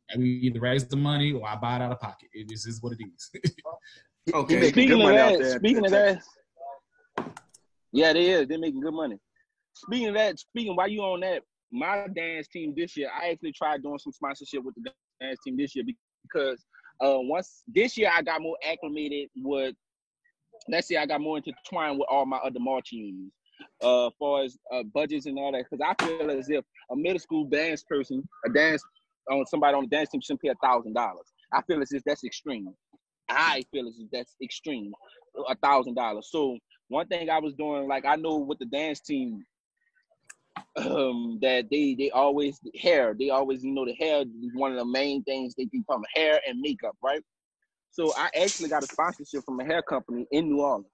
I either raise the money or I buy it out of pocket. This is what it is. Okay. Speaking of that, yeah, they is. They're making good money. Speaking of that, while you on that, my dance team this year, I actually tried doing some sponsorship with the dance team this year because once this year I got more acclimated with. Let's say I got more intertwined with all my other marching as far as budgets and all that, because I feel as if a middle school dance person, somebody on the dance team shouldn't pay $1,000. I feel as if that's extreme. I feel as if that's extreme, $1,000. So one thing I was doing, like I know with the dance team, that they always the hair, the hair is one of the main things they do from hair and makeup, right? So I actually got a sponsorship from a hair company in New Orleans.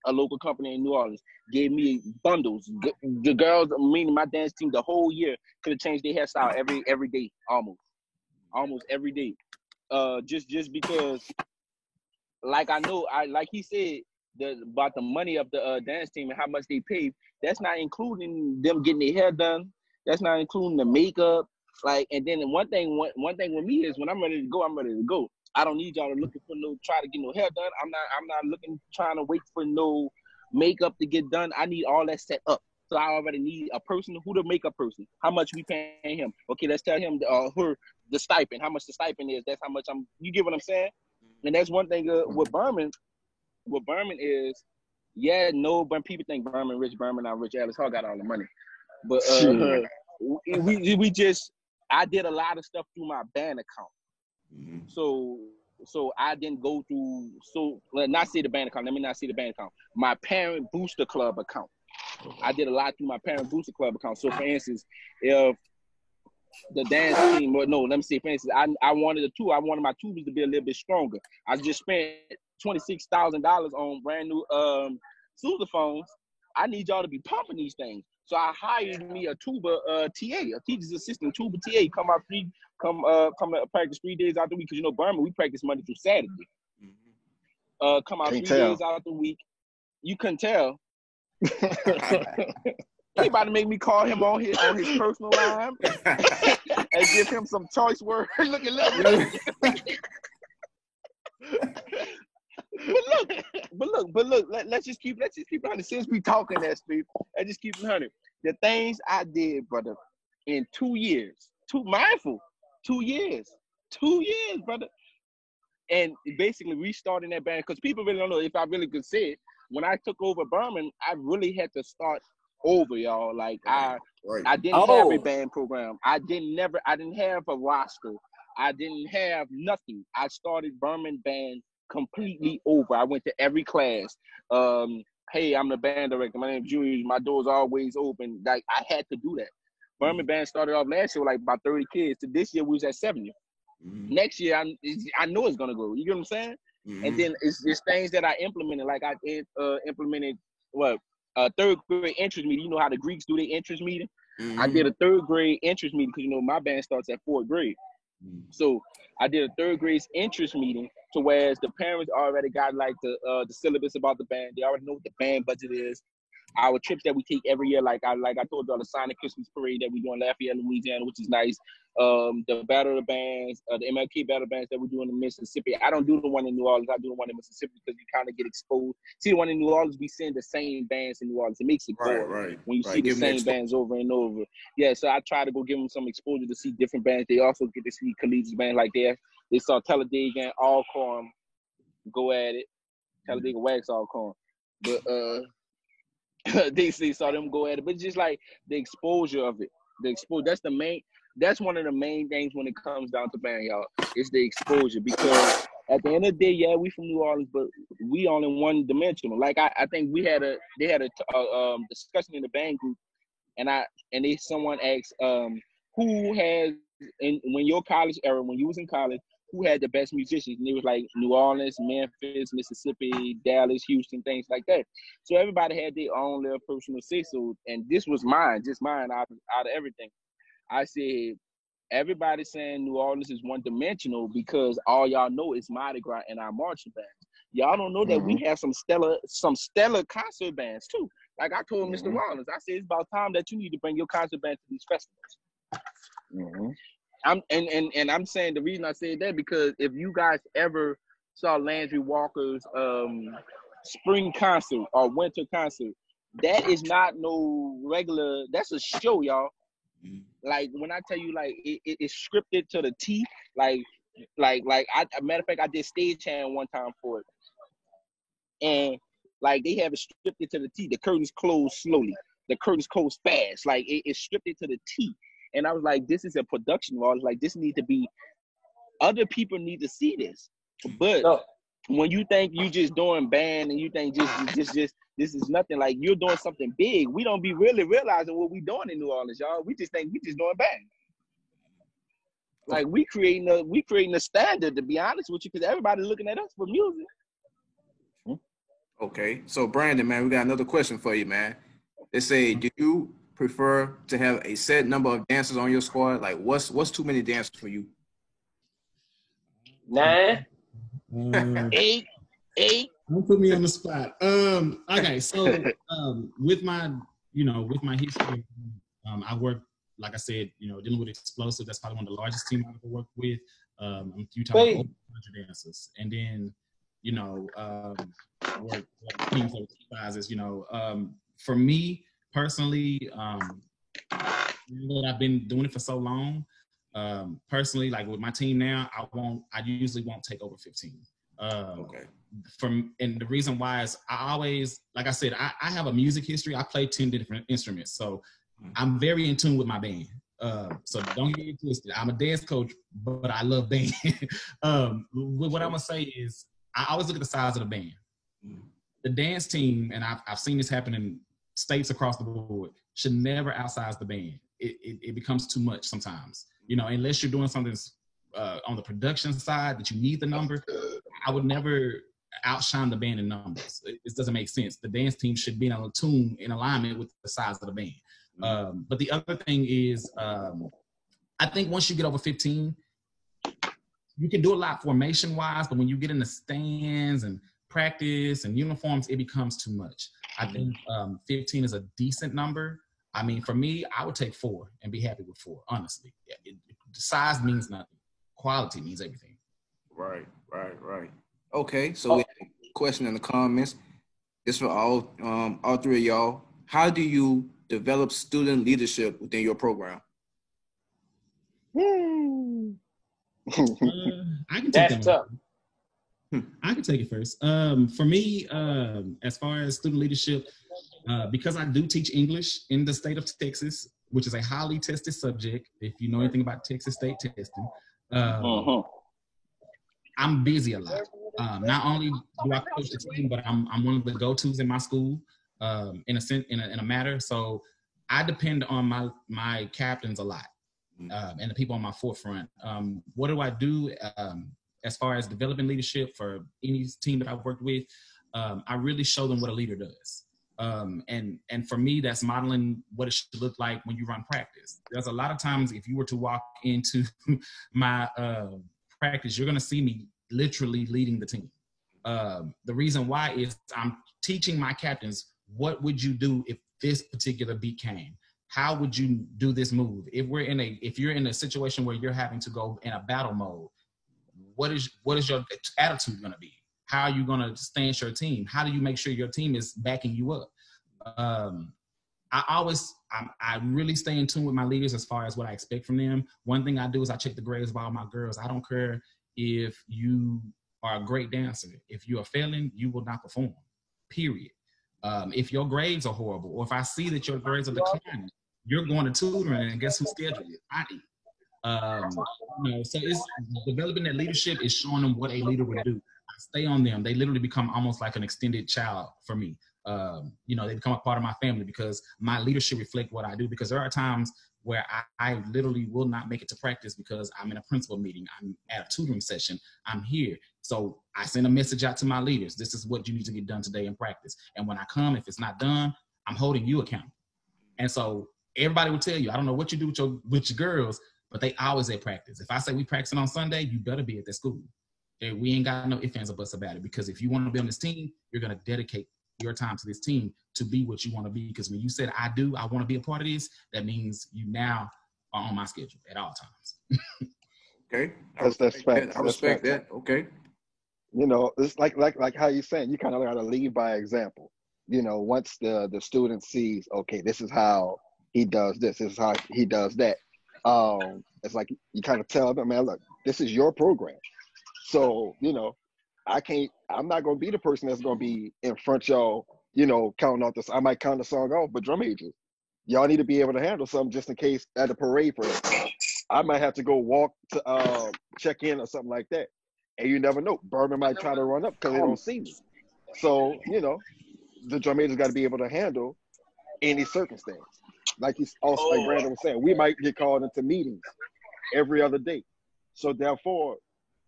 A local company in New Orleans gave me bundles. The girls, meaning my dance team, the whole year could have changed their hairstyle every day, almost every day. Just because, like I know, like he said about the money of the dance team and how much they pay. That's not including them getting their hair done. That's not including the makeup. And then one thing with me is when I'm ready to go, I'm ready to go. I don't need y'all looking for try to get no hair done. I'm not trying to wait for no makeup to get done. I need all that set up. So I already need a person, who the makeup person, how much we paying him. Okay, let's tell him the stipend, how much the stipend is. That's how much you get what I'm saying? And that's one thing with Berman. What Berman is, when people think Berman rich, Berman not rich. Alice Hall got all the money. But I did a lot of stuff through my band account. Mm-hmm. So I didn't go through. So let me not say the band account. My Parent Booster Club account. I did a lot through my Parent Booster Club account. So for instance, if the dance team, for instance, I wanted my tubers to be a little bit stronger. I just spent $26,000 on brand new sousaphones. I need y'all to be pumping these things. So I hired me a tuba TA, a teacher's assistant tuba TA. Come to practice 3 days out the week, because Berman, we practice Monday through Saturday. Come out 3 days out the week. You couldn't tell. He about to make me call him on his personal line and give him some choice words. Look. But look. Let's just keep it 100. Since we talking that speed, let's just keep it 100. The things I did, brother, in 2 years. 2 years, brother. And basically restarting that band, because people really don't know, if I really could say it, when I took over Berman, I really had to start over, y'all. Like I didn't have a band program. I didn't have a roster. I didn't have nothing. I started Berman band completely over. I went to every class. Hey, I'm the band director. My name's Julius. My door's always open. Like I had to do that. Berman band started off last year with like about 30 kids. To this year we was at 70. Next year I know it's gonna grow. You get what I'm saying? And then it's things that I implemented. Like I implemented third grade interest meeting. You know how the Greeks do their interest meeting? I did a third grade interest meeting because, you know, my band starts at fourth grade. So I did a third grade interest meeting to whereas the parents already got like the syllabus about the band. They already know what the band budget is. Our trips that we take every year, like I told y'all, the Sonic Christmas Parade that we do in Lafayette, Louisiana, which is nice. The Battle of the Bands, the MLK Battle Bands that we do in Mississippi. I don't do the one in New Orleans. I do the one in Mississippi because you kind of get exposed. See, the one in New Orleans, we send the same bands in New Orleans. It makes it boring when you see the same bands over and over. Yeah, so I try to go give them some exposure to see different bands. They also get to see Khalid's band. Like they saw Talladega and Alcorn go at it. Talladega Wax Alcorn. But they saw them go at it, but just like the exposure of it, that's one of the main things when it comes down to band, y'all. It's the exposure, because at the end of the day, yeah, we from New Orleans, but we only one dimensional. Like I think they had a discussion in the band group, and someone asked who has when your college era, when you was in college, who had the best musicians? And it was like New Orleans, Memphis, Mississippi, Dallas, Houston, things like that. So everybody had their own little personal say-so, and this was just mine out of everything. I said, everybody's saying New Orleans is one-dimensional because all y'all know is Mardi Gras and our marching bands. Y'all don't know that we have some stellar concert bands too. Like I told Mr. Rollins, I said, it's about time that you need to bring your concert band to these festivals. I'm saying the reason I said that because if you guys ever saw Landry Walker's spring concert or winter concert, that is not no regular. That's a show, y'all. Like when I tell you, like it's scripted to the T. Like a matter of fact, I did stagehand one time for it, and like they have it scripted to the T. The curtains close slowly. The curtains close fast. Like it's scripted to the T. And I was like, this is a production law. I was like, this need to be, other people need to see this. But when you think you just doing band and you think just this is nothing, like you're doing something big, we don't be really realizing what we doing in New Orleans, y'all. We just think we just doing band. Like we creating a standard, to be honest with you, because everybody's looking at us for music. Okay, so Brandon, man, we got another question for you, man. They say, do you prefer to have a set number of dancers on your squad? Like what's too many dancers for you? 9. 8. Don't put me on the spot. Okay, so with my history, I work, like I said, dealing with explosive. That's probably one of the largest teams I've ever worked with. You talk about over 100 dancers, and then work teams of sizes. For me personally, I've been doing it for so long. Personally, like with my team now, I usually won't take over 15. Okay. And the reason why is I always, like I said, I have a music history. I play 10 different instruments, so I'm very in tune with my band. So don't get it twisted. I'm a dance coach, but I love band. What I'm gonna say is, I always look at the size of the band. The dance team, and I've seen this happen in states across the board, should never outsize the band. It becomes too much sometimes. Unless you're doing something on the production side that you need the number, I would never outshine the band in numbers. It doesn't make sense. The dance team should be in alignment with the size of the band. But the other thing is, I think once you get over 15, you can do a lot formation-wise, but when you get in the stands and practice and uniforms, it becomes too much. I think 15 is a decent number. I mean, for me, I would take 4 and be happy with 4, honestly. Size means nothing. Quality means everything. Right. Okay, so we have a question in the comments. It's for all three of y'all. How do you develop student leadership within your program? I can take I can take it first. For me, as far as student leadership, because I do teach English in the state of Texas, which is a highly tested subject, if you know anything about Texas state testing, I'm busy a lot. Not only do I coach the team, but I'm one of the go-tos in my school, in a matter. So I depend on my captains a lot, and the people on my forefront. What do I do as far as developing leadership for any team that I've worked with? I really show them what a leader does. And for me, that's modeling what it should look like when you run practice. There's a lot of times if you were to walk into my practice, you're going to see me literally leading the team. The reason why is I'm teaching my captains, what would you do if this particular beat came? How would you do this move? If you're in a situation where you're having to go in a battle mode, what is your attitude going to be? How are you going to stand your team? How do you make sure your team is backing you up? I really stay in tune with my leaders as far as what I expect from them. One thing I do is I check the grades of all my girls. I don't care if you are a great dancer. If you are failing, you will not perform, period. If your grades are horrible, or if I see that your grades are declining, you're going to tutoring, and guess who's scheduled it? I do. So it's developing that leadership is showing them what a leader would do. I stay on them. They literally become almost like an extended child for me. They become a part of my family because my leadership reflect what I do. Because there are times where I literally will not make it to practice because I'm in a principal meeting, I'm at a tutoring session, I'm here. So I send a message out to my leaders. This is what you need to get done today in practice. And when I come, if it's not done, I'm holding you accountable. And so everybody will tell you, I don't know what you do with your girls, but they always at practice. If I say we practicing on Sunday, you better be at that school. We ain't got no ifs, ands, or buts about it. Because if you want to be on this team, you're going to dedicate your time to this team to be what you want to be. Because when you said, I want to be a part of this, that means you now are on my schedule at all times. Okay. That's facts. I respect that. Okay. It's like how you saying, you kind of got to lead by example. Once the student sees, okay, this is how he does this is how he does that. It's like you kind of tell them, man, look, this is your program. So, I'm not going to be the person that's going to be in front y'all, counting out this. I might count the song off, but drum majors, y'all need to be able to handle something just in case at the parade, for instance. I might have to go walk to check in or something like that. And you never know. Berman might try to run up because they don't see me. So, the drum majors got to be able to handle any circumstance. Like Brandon was saying, we might get called into meetings every other day. So therefore,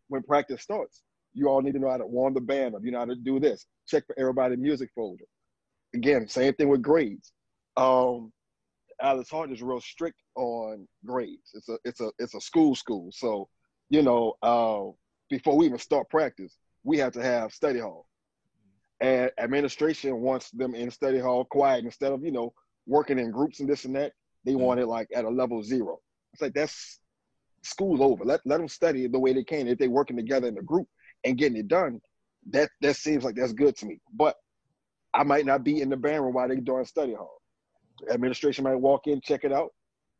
when practice starts, you all need to know how to warm the band up. You know how to do this. Check for everybody's music folder. Again, same thing with grades. Alice Hart is real strict on grades. It's a school. So, before we even start practice, we have to have study hall. And administration wants them in study hall quiet instead of, working in groups and this and that. They want it like at a level 0. It's like, that's school's over. Let them study the way they can. If they're working together in a group and getting it done, that seems like that's good to me. But I might not be in the band room while they're doing study hall. Administration might walk in, check it out,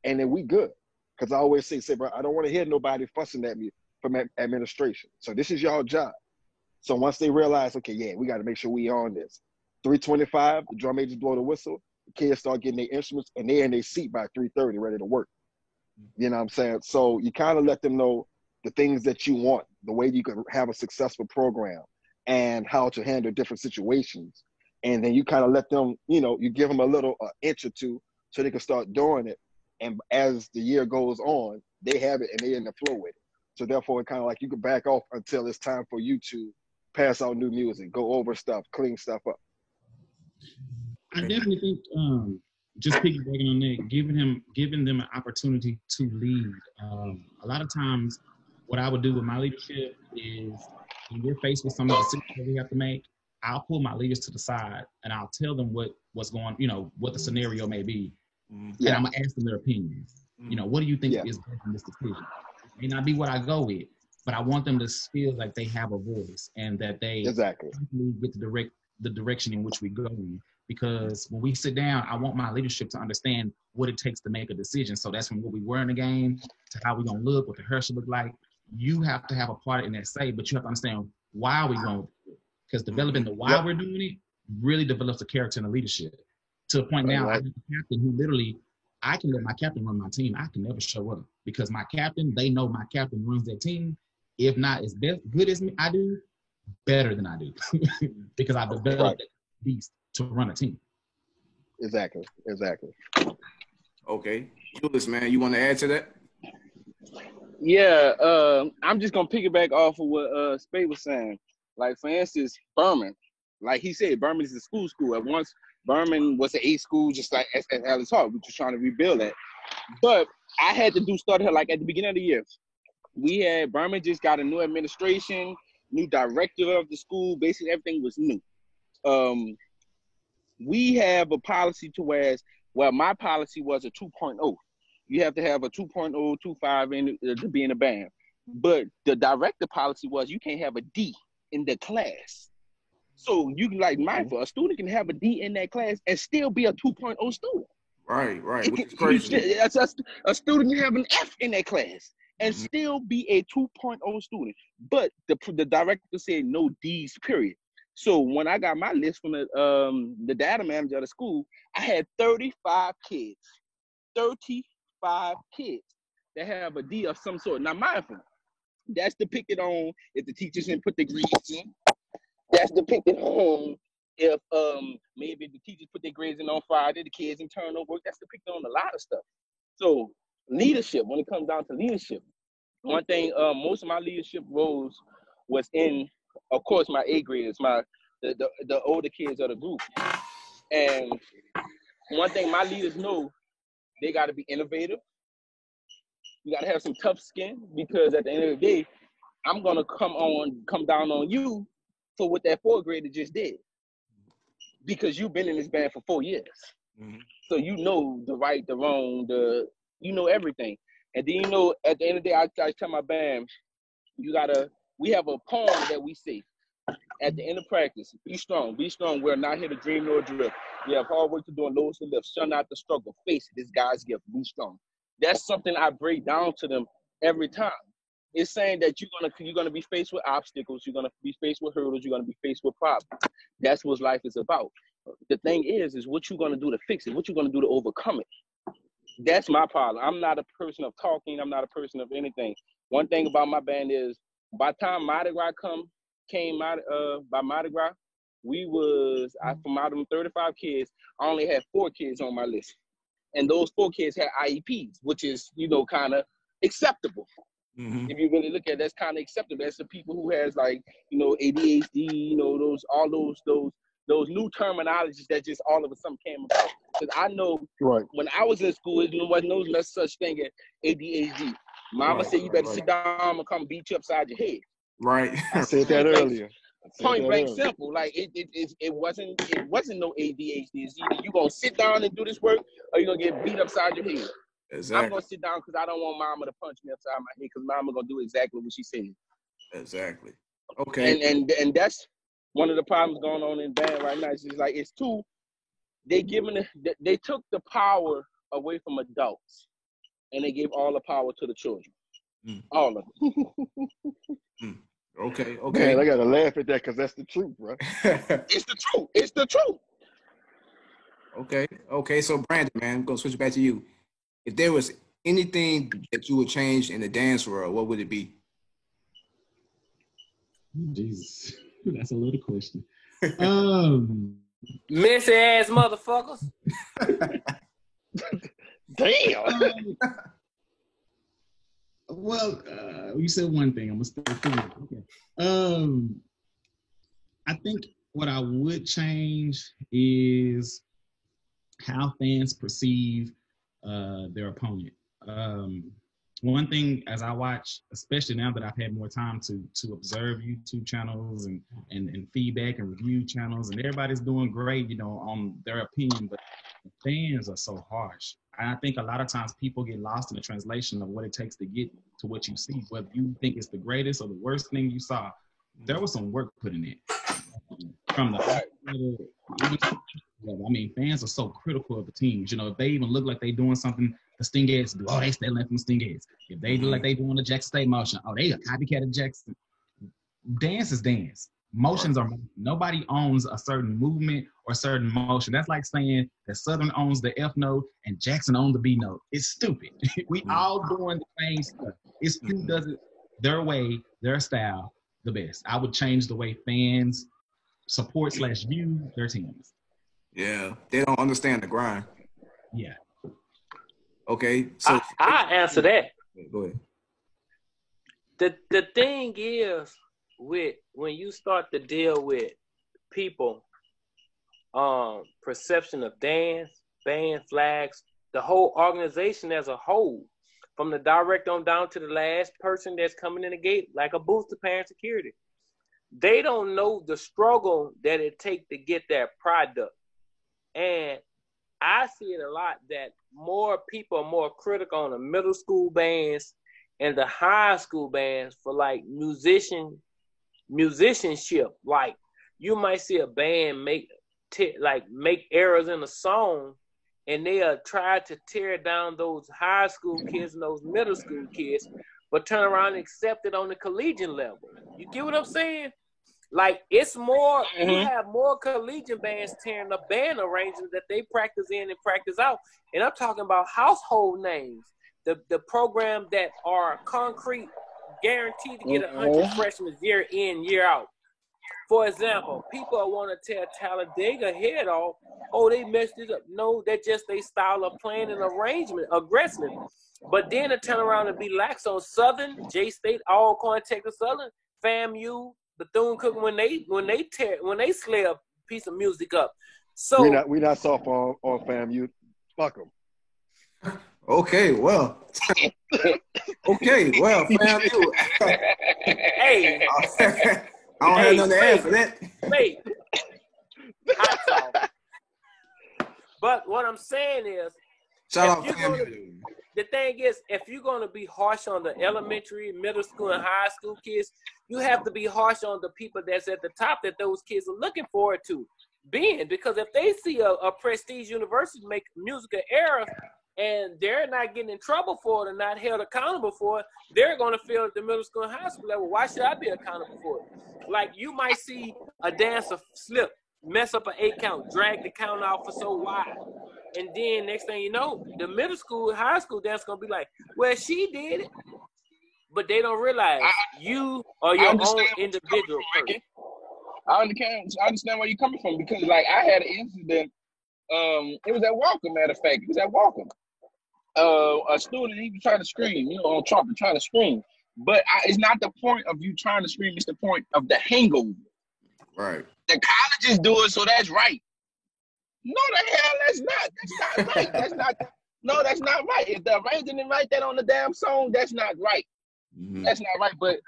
and then we good. Because I always say, bro, I don't want to hear nobody fussing at me from administration. So this is y'all job. So once they realize, okay, yeah, we got to make sure we on this. 3:25, the drum majors blow the whistle. The kids start getting their instruments, and they're in their seat by 3:30, ready to work. You know what I'm saying? So you kind of let them know the things that you want, the way you can have a successful program, and how to handle different situations. And then you kind of let them, you give them a little inch or two so they can start doing it. And as the year goes on, they have it and they're in the flow with it. So therefore, it kind of like you can back off until it's time for you to pass out new music, go over stuff, clean stuff up. I definitely think just piggybacking on that, giving them an opportunity to lead. A lot of times, what I would do with my leadership is when we're faced with some of the decisions that we have to make, I'll pull my leaders to the side and I'll tell them what's going, what the scenario may be. Yeah. And I'm gonna ask them their opinions. What do you think is best in this decision? It may not be what I go with, but I want them to feel like they have a voice and that they exactly get the direction in which we go in. Because when we sit down, I want my leadership to understand what it takes to make a decision. So that's from what we wear in the game to how we're gonna look, what the hair should look like. You have to have a part in that say, but you have to understand why we're going to do it. Because developing the why we're doing it really develops the character and the leadership. To the point now, I have a captain who literally, I can let my captain run my team. I can never show up because my captain, they know my captain runs their team. If not as good as me, I do, better than I do. Because I developed that beast to run a team. Exactly. Okay. Julius, man, you want to add to that? Yeah, I'm just gonna piggyback off of what Spade was saying. Like, for instance, Berman. Like he said, Berman is a school. At once, Berman was an 8 school, just like as Alice Hart. We were trying to rebuild that. But I had to start here, like at the beginning of the year. Berman just got a new administration, new director of the school. Basically, everything was new. We have a policy to whereas, well, my policy was a 2.0. You have to have a 2.0, 2.5 to be in a band. But the director policy was you can't have a D in the class. So you can, like, mindful, a student can have a D in that class and still be a 2.0 student. Right. Which is crazy. A student can have an F in that class and still be a 2.0 student. But the director said no D's, period. So when I got my list from the data manager of the school, I had 35 kids. 35 kids that have a D of some sort. Now, mindful, that's depicted on if the teachers didn't put their grades in. That's depicted on if maybe the teachers put their grades in on Friday, the kids didn't turn over. That's depicted on a lot of stuff. So leadership, when it comes down to leadership, one thing, most of my leadership roles was in, of course, my A graders, the older kids of the group. And one thing my leaders know, they got to be innovative. You got to have some tough skin, because at the end of the day, I'm going to come down on you for what that 4th grader just did, because you've been in this band for 4 years. So you know the right, the wrong, you know everything. And then, you know, at the end of the day, I tell my band, we have a poem that we say at the end of practice: be strong, we're not here to dream nor drift. We have hard work to do and loads to lift. Shun not the struggle, face it, this God's gift, be strong. That's something I break down to them every time. It's saying that you're gonna be faced with obstacles, you're gonna be faced with hurdles, you're gonna be faced with problems. That's what life is about. The thing is what you're gonna do to fix it, what you're gonna do to overcome it. That's my problem. I'm not a person of talking, I'm not a person of anything. One thing about my band is, by the time Mardi Gras came out by Mardi Gras, from out of them 35 kids, I only had 4 kids on my list. And those 4 kids had IEPs, which is, you know, kind of acceptable. If you really look at it, that's kind of acceptable. That's the people who has, like, you know, ADHD, you know, those new terminologies that just all of a sudden came about. Because I know when I was in school, there wasn't no such thing as ADHD. Mama said you better sit down and come beat you upside your head. Right. I said that earlier. Point blank simple. Like it wasn't no ADHD. It's either you gonna sit down and do this work, or you're gonna get beat upside your head. Exactly. I'm gonna sit down because I don't want Mama to punch me upside my head, because Mama gonna do exactly what she said. Exactly. Okay. And that's one of the problems going on in band right now. It's just like they took the power away from adults, and they gave all the power to the children. All of it. Okay. Man, I gotta laugh at that because that's the truth, bro. It's the truth. Okay. So Brandon, man, I'm gonna switch back to you. If there was anything that you would change in the dance world, what would it be? Jesus, that's a loaded question. Messy ass motherfuckers. Damn. Well, you said one thing. I'm gonna stay thinking. Okay. I think what I would change is how fans perceive their opponent. One thing, as I watch, especially now that I've had more time to observe YouTube channels and feedback and review channels, and everybody's doing great, you know, on their opinion, but the fans are so harsh. And I think a lot of times people get lost in the translation of what it takes to get to what you see. Whether you think it's the greatest or the worst thing you saw, there was some work put in it. From the I mean, fans are so critical of the teams. You know, if they even look like they doing something the Stingeheads do, oh, they stay left from the Stingeheads. If they look like they doing the Jackson State motion, oh, they a copycat of Jackson. Dance is dance. Motions are motion. Nobody owns a certain movement or certain motion. That's like saying that Southern owns the F note and Jackson owns the B note. It's stupid. We all doing the same stuff. It's who does it their way, their style, the best. I would change the way fans support / view their teams. Yeah, they don't understand the grind. Yeah. Okay, so I answer that. Go ahead. The thing is with when you start to deal with people, perception of dance, band, flags, the whole organization as a whole, from the director on down to the last person that's coming in the gate, like a booster parent security. They don't know the struggle that it takes to get that product. And I see it a lot that more people are more critical on the middle school bands and the high school bands for like musicianship. Like you might see a band make errors in a song, and they'll try to tear down those high school kids and those middle school kids, but turn around and accept it on the collegiate level. You get what I'm saying? Like it's more, you have more collegiate bands tearing up band arrangements that they practice in and practice out. And I'm talking about household names, the program that are concrete, guaranteed to get 100 freshmen year in, year out. For example, people want to tear Talladega head off. Oh, they messed it up. No, that's just their style of playing and arrangement, aggressive. But then to turn around and be lax on Southern, J-State, Alcorn, Texas Southern, FAMU, Bethune-Cookman, when they slay a piece of music up. So we not soft on FAMU. Fuck them. Okay, well, FAMU. Hey, I don't have nothing to add for that. Wait. But what I'm saying is, shout out FAMU. The thing is, if you're going to be harsh on the elementary, middle school, and high school kids, you have to be harsh on the people that's at the top that those kids are looking forward to being. Because if they see a prestige university make musical errors and they're not getting in trouble for it and not held accountable for it, they're going to feel at the middle school and high school level, why should I be accountable for it? Like you might see a dancer slip, mess up an 8 count, drag the count out for so wide. And then next thing you know, the middle school, high school dance gonna be like, well, she did it. But they don't realize you are your own individual person. I understand where you're coming from, because like I had an incident, it was at Walker, matter of fact. It was at Walker. A student, he was trying to scream, on trumpet, trying to scream. But it's not the point of you trying to scream, it's the point of the hangover. Right. The colleges do it, so that's right. No, the hell, that's not right. That's not right. If the arranging didn't write that on the damn song, that's not right. Mm-hmm. That's not right. But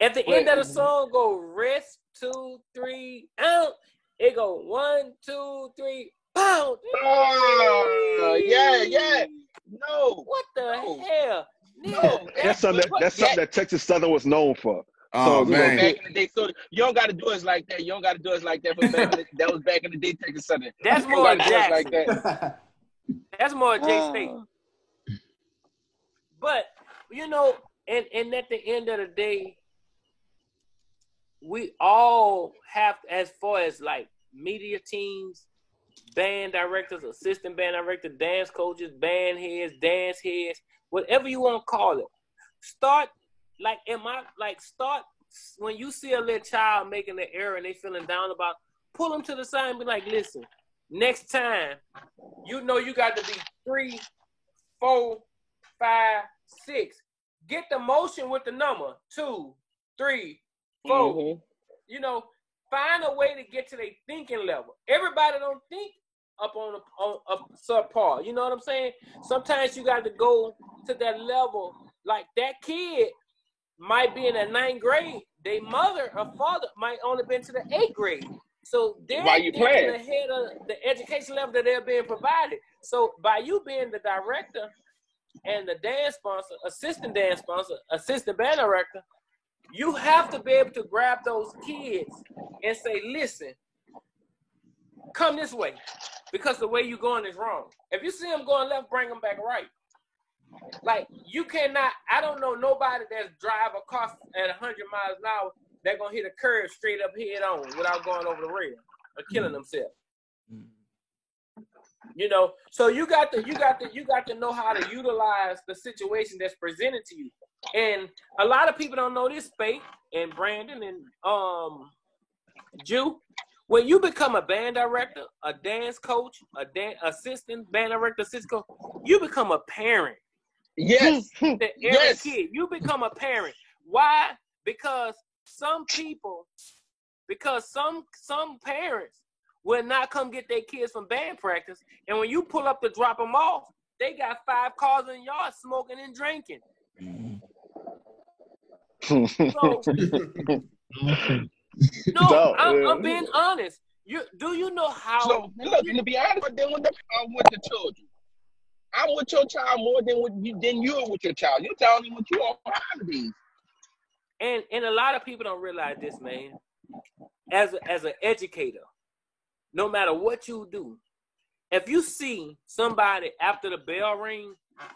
at the end of the song, go rest 2, 3 out. It go 1, 2, 3 pound. Yeah. No. What the hell? No. That's something that Texas Southern was known for. Oh, man. Back in the day, so you don't got to do us like that. You don't got to do us like that. That was back in the day, Texas Southern. That's more Jackson. Like that. That's more J-State. But, and at the end of the day, we all have, as far as like media teams, band directors, assistant band directors, dance coaches, band heads, dance heads, whatever you want to call it, start when you see a little child making an error and they feeling down about, pull them to the side and be like, listen, next time, you got to be 3, 4, 5, 6. Get the motion with the number 2, 3, 4. Mm-hmm. Find a way to get to their thinking level. Everybody don't think up on a subpar. You know what I'm saying? Sometimes you got to go to that level. Like that kid might be in the 9th grade. Their mother or father might only been to the 8th grade. So they're thinking ahead of the education level that they're being provided. So by you being the director and the dance sponsor, assistant dance sponsor, assistant band director, you have to be able to grab those kids and say, listen, come this way, because the way you're going is wrong. If you see them going left, bring them back right. Like, you cannot, I don't know nobody that's drive a car at 100 miles an hour that's going to hit a curve straight up head on without going over the rail or killing themselves. So you got to know how to utilize the situation that's presented to you. And a lot of people don't know this, Spate and Brandon and Jew. When you become a band director, a dance coach, a dance assistant, band director, assistant coach, you become a parent. Yes. To every kid, you become a parent. Why? Because some parents will not come get their kids from band practice, and when you pull up to drop them off, they got 5 cars in the yard smoking and drinking. So, I'm being honest. Do you know how? So look, and to be honest, I'm with the children. I'm with your child more than you're with your child. Your child ain't with you on holidays. And a lot of people don't realize this, man. As an educator, no matter what you do, if you see somebody after the bell ring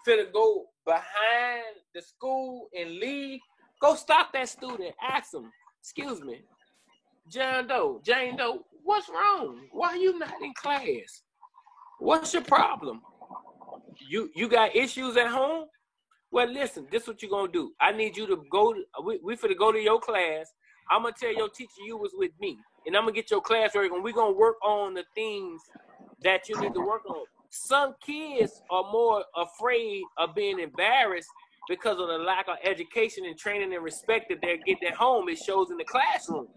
finna go behind the school and leave, go stop that student. Ask them, excuse me, Jane Doe, what's wrong? Why are you not in class? What's your problem? You got issues at home? Well, listen, this is what you're going to do. I need you to go, we finna go to your class. I'm going to tell your teacher you was with me. And I'm going to get your class work, and we're going to work on the things that you need to work on. Some kids are more afraid of being embarrassed because of the lack of education and training and respect that they get at home. It shows in the classroom.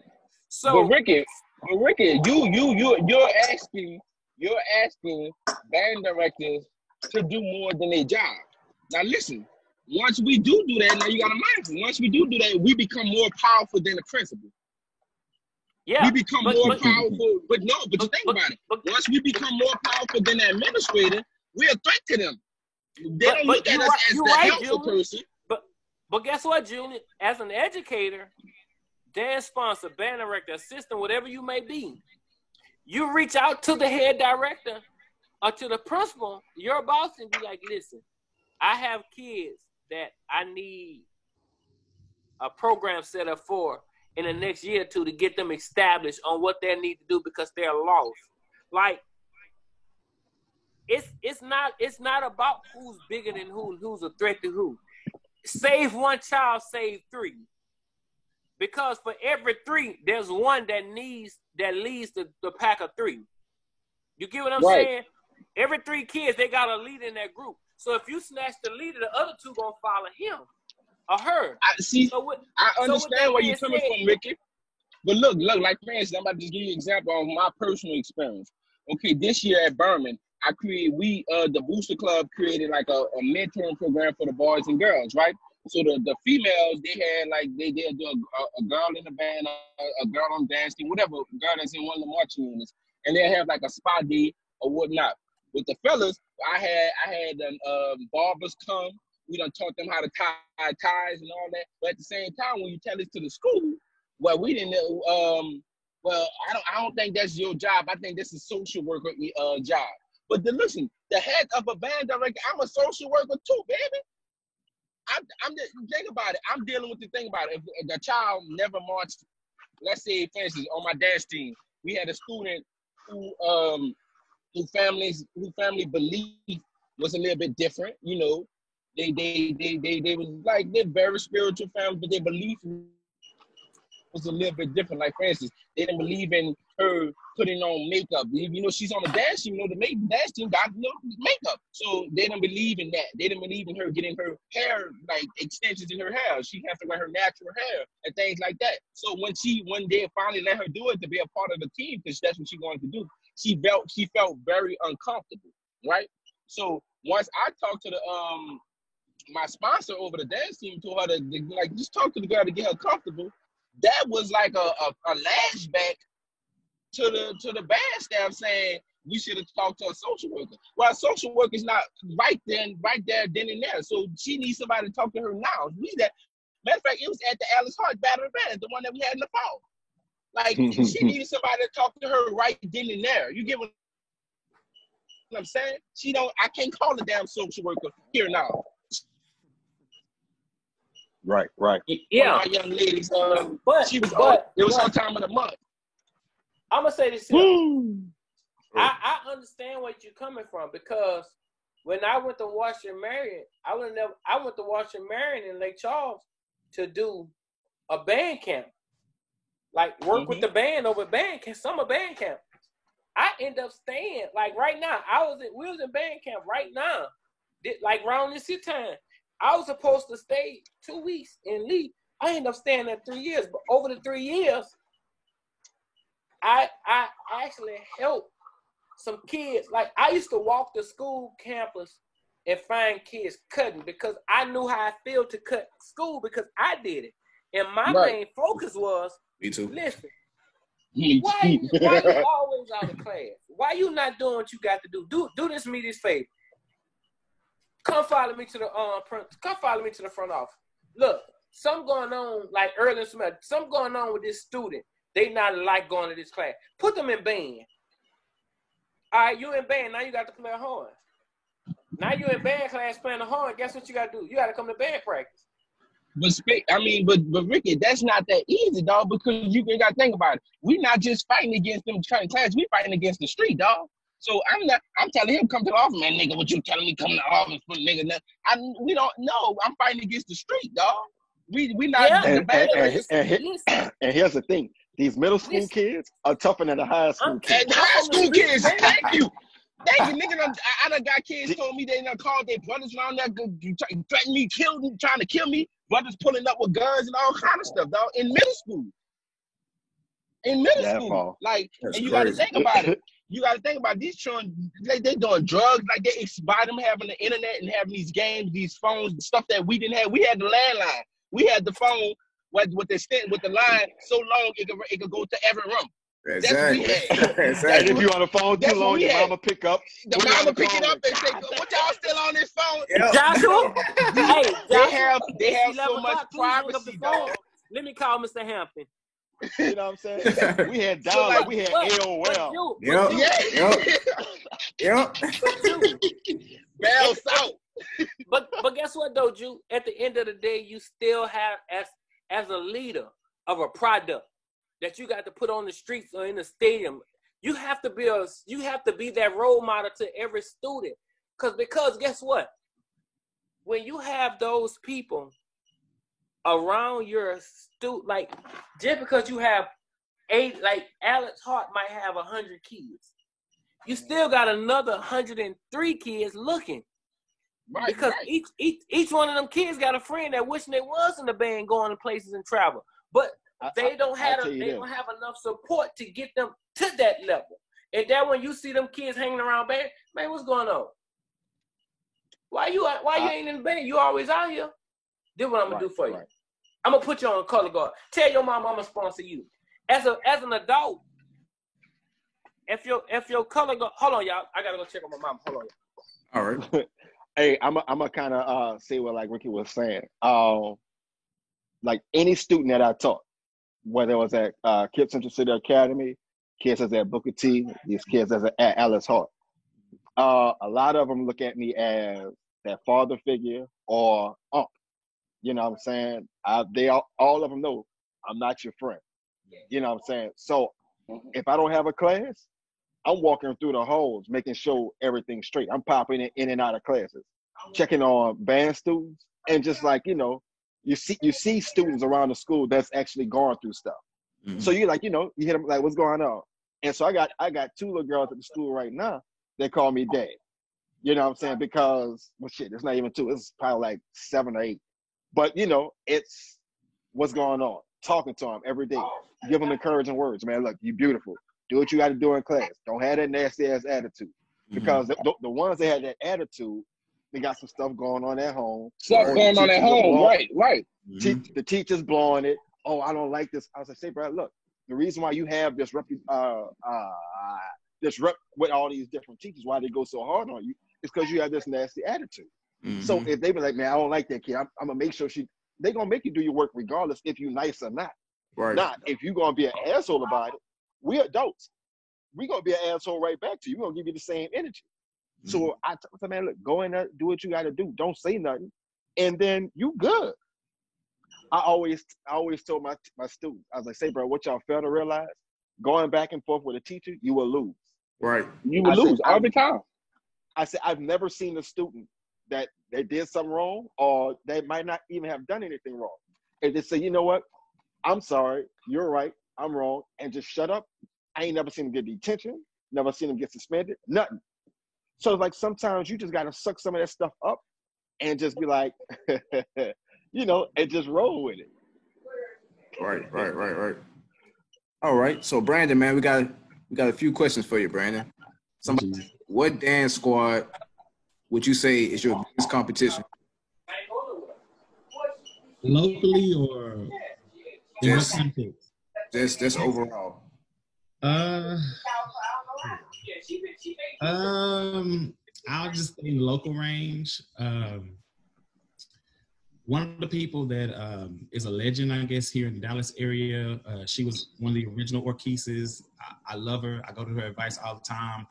So, but Ricky, you're asking band directors to do more than their job. Now listen, once we do that, now you got to mind. Once we do that, we become more powerful than the principal. Yeah, we become more powerful. But you think about it. Once we become more powerful than the administrator, we're a threat to them. They don't look at us as the helpful person. But guess what, Junior? As an educator, dance sponsor, band director, assistant, whatever you may be, you reach out to the head director or to the principal, your boss, and be like, listen, I have kids that I need a program set up for in the next year or two to get them established on what they need to do because they're lost. Like, it's not about who's bigger than who's a threat to who. Save one child, save 3. Because for every 3, there's one that leads the pack of 3. You get what I'm saying? Every 3 kids, they got a leader in that group. So if you snatch the leader, the other 2 gonna follow him or her. I understand where you're coming from, Ricky. But look, like for instance, I'm about to just give you an example of my personal experience. Okay, this year at Berman, the Booster Club created like a mentoring program for the boys and girls, right? So the females, they had like they did a girl in the band, a girl on dance team, whatever girl that's in one of the marching units, and they have like a spa day or whatnot. With the fellas, I had barbers come. We done taught them how to tie ties and all that. But at the same time, when you tell this to the school, well, we didn't know. Well, I don't think that's your job. I think this is social worker job. But listen, the head of a band director, I'm a social worker too, baby. I'm just think about it. I'm dealing with the thing about it. If the child never marched, let's say, for instance, on my dance team, we had a student who family belief was a little bit different. You know, they was like, they're very spiritual family, but their belief was a little bit different. Like, for instance, they didn't believe in her putting on makeup. You know, she's on the dance team. You know, the dance team got makeup. So they didn't believe in that. They didn't believe in her getting her hair, like, extensions in her hair. She has to wear her natural hair and things like that. So when one day finally let her do it to be a part of the team, because that's what she wanted to do, she felt very uncomfortable, right? So once I talked to my sponsor over the dance team, told her to like just talk to the girl to get her comfortable. That was like a lashback to the band staff saying we should have talked to a social worker. Well, a social worker is not right there, then and there. So she needs somebody to talk to her now. Matter of fact, it was at the Alice Hart Battle Band, the one that we had in the fall. Like, she needed somebody to talk to her right then and there. You get what I'm saying? I can't call the damn social worker here now. Right. Yeah. One of my young ladies, it was her time of the month. I'm gonna say this here. I understand where you're coming from, because when I went to Washington Marion, I went to Washington Marion in Lake Charles to do a band camp. like work with the band over band camp, summer band camp. I end up staying like right now. We was in band camp right now, like around this time. I was supposed to stay 2 weeks and leave. I ended up staying there 3 years, but over the 3 years, I actually helped some kids. Like I used to walk the school campus and find kids cutting because I knew how I feel to cut school because I did it. And my main focus was, me too. Listen, why you always out of class? Why you not doing what you got to do? Do this favor. Come follow me to the front office. Look, something going on like early in semester. Something going on with this student. They not like going to this class. Put them in band. All right, you in band. Now you got to play a horn. Now you in band class playing the horn. Guess what you got to do? You got to come to band practice. But Ricky, that's not that easy, dog. Because you got to think about it. We're not just fighting against them trying class. We fighting against the street, dog. So I'm telling him come to the office, man, nigga. What you telling me come to the office for, nigga? We don't know. I'm fighting against the street, dog. We not. And here's the thing. These middle school kids are tougher than the high school kids. And high school kids, thank you, nigga. I done got kids told me they done called their brothers around there, threatening me, trying to kill me. Brothers pulling up with guns and all kind of stuff, dog. In middle school. Like, and you got to think about it. You got to think about these children. They doing drugs. Like they by them having the internet and having these games, these phones, stuff that we didn't have. We had the landline. We had the phone with the line so long it could go to every room. Exactly. That's what we had. And if you on the phone too long, your mama pick up. The mama pick it up and say, "What y'all still on this phone?" Yeah. Joshua, they have so much privacy, dog. Let me call Mr. Hampton. You know what I'm saying? We had dial-up, we had AOL. Yep. Bell South. But guess what though, Ju? At the end of the day, you still have as a leader of a product that you got to put on the streets or in the stadium. You have to be that role model to every student. Because guess what? When you have those people around your student, like just because you have 8, like Alex Hart might have 100 kids, you still got another 103 kids looking. Right, because each one of them kids got a friend that wishing they was in the band, going to places and travel, but they don't have enough support to get them to that level. And then when you see them kids hanging around band, man, what's going on? Why you ain't in the band? You always out here. This is what I'm gonna do for you. I'm gonna put you on a color guard. Tell your mom I'm gonna sponsor you. As an adult, if your color guard, hold on, y'all. I gotta go check on my mom. Hold on. All right. Hey, I'm a kind of say what like Ricky was saying. Like any student that I taught, whether it was at Kids Central City Academy, kids as at Booker T, these kids as at Alice Hart. A lot of them look at me as that father figure or uncle. You know what I'm saying? All of them know I'm not your friend. You know what I'm saying? So if I don't have a class, I'm walking through the halls, making sure everything's straight. I'm popping in and out of classes, checking on band students, and just like, you see students around the school that's actually going through stuff. Mm-hmm. So you like, you hit them like, what's going on? And so I got 2 little girls at the school right now. They call me dad. You know what I'm saying? Because, well, shit, it's not even 2. It's probably like 7 or 8. But, it's what's going on. Talking to them every day. Give them encouraging words. Man, look, you beautiful. Do what you got to do in class. Don't have that nasty-ass attitude. Because the ones that had that attitude, they got some stuff going on at home. Right. The teacher's blowing it. Oh, I don't like this. I was like, say, bro, look, the reason why you have this rep with all these different teachers, why they go so hard on you, is because you have this nasty attitude. Mm-hmm. So if they be like, man, I don't like that kid, I'm gonna make sure they're gonna make you do your work regardless if you're nice or not. Right. Not if you're gonna be an asshole about it. We adults, we gonna be an asshole right back to you. We're gonna give you the same energy. Mm-hmm. So I said, man, look, go in there, do what you gotta do. Don't say nothing, and then you good. I always told my students, I was like, say, bro, what y'all fail to realize, going back and forth with a teacher, you will lose. Right. You will lose every time. I said, I've never seen a student that they did something wrong or they might not even have done anything wrong. And they say, you know what? I'm sorry. You're right. I'm wrong, and just shut up. I ain't never seen him get detention, never seen him get suspended, nothing. So like sometimes you just gotta suck some of that stuff up and just be like, you know, and just roll with it. Right. All right. So Brandon, man, we got a few questions for you, Brandon. What dance squad would you say is your biggest competition? Locally or just overall? I'll just say local range. One of the people that is a legend, I guess, here in the Dallas area. She was one of the original Orcheses. I love her. I go to her advice all the time.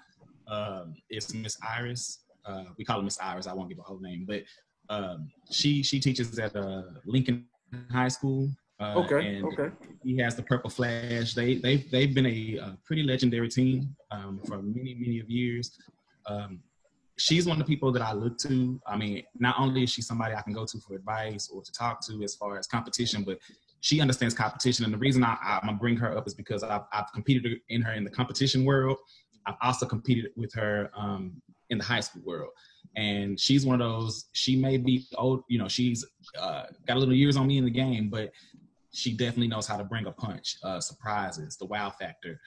It's Miss Iris. We call her Miss Iris. I won't give her whole name, but she teaches at Lincoln High School. Okay. He has the Purple Flash. They've been a pretty legendary team for many of years. She's one of the people that I look to. I mean, not only is she somebody I can go to for advice or to talk to as far as competition, but she understands competition. And the reason I'm gonna bring her up is because I've competed in the competition world. I've also competed with her in the high school world. And she's one of those, she may be old, you know, she's got a little years on me in the game, but she definitely knows how to bring a punch, surprises, the wow factor,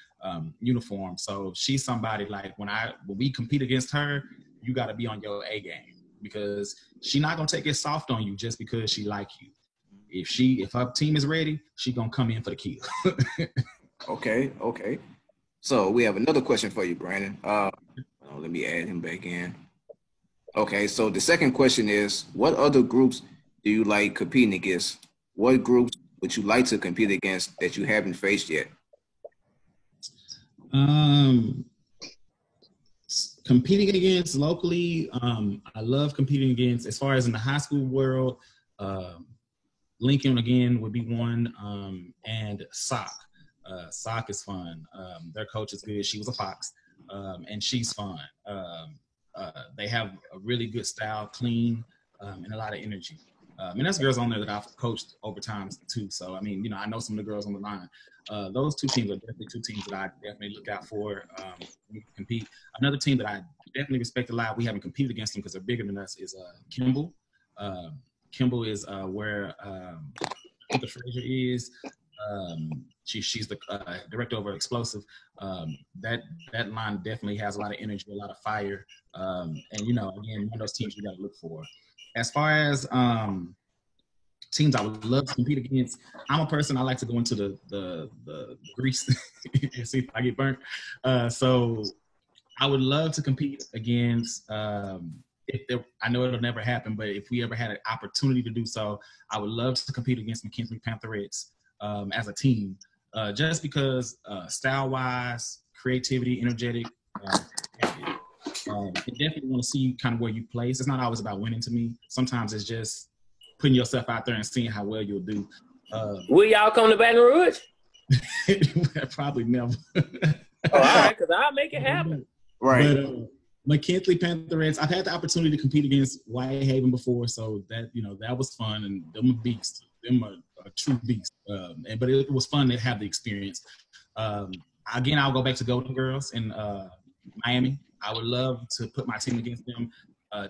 uniform. So she's somebody like when we compete against her, you got to be on your A game because she's not going to take it soft on you just because she like you. If her team is ready, she going to come in for the kill. Okay. So we have another question for you, Brandon. Let me add him back in. Okay, so the second question is, what other groups do you like competing against? What groups would you like to compete against that you haven't faced yet? Competing against locally, I love competing against, as far as in the high school world, Lincoln again would be one, and SOC. SOC is fun. Their coach is good. She was a Fox, and she's fun. They have a really good style, clean, and a lot of energy. And there's girls on there that I've coached over time too. So, I mean, you know, I know some of the girls on the line. Those two teams are definitely two teams that I definitely look out for when we compete. Another team that I definitely respect a lot, we haven't competed against them because they're bigger than us, is Kimball. Kimball is where the Frazier is. She's the director over Explosive. That line definitely has a lot of energy, a lot of fire. And, you know, again, one of those teams you got to look for. As far as teams I would love to compete against, I'm a person, I like to go into the grease and see if I get burnt. So I would love to compete against, I know it'll never happen, but if we ever had an opportunity to do so, I would love to compete against McKinley Pantherettes as a team, just because style-wise, creativity, energetic, I definitely want to see kind of where you place. It's not always about winning to me. Sometimes it's just putting yourself out there and seeing how well you'll do. Will y'all come to Baton Rouge? Probably never. All right, because I'll make it happen. Right. But McKinley Pantherettes, I've had the opportunity to compete against Whitehaven before, so that, you know, that was fun, and them a beast. Them a true beast. But it was fun to have the experience. Again, I'll go back to Golden Girls in Miami. I would love to put my team against them,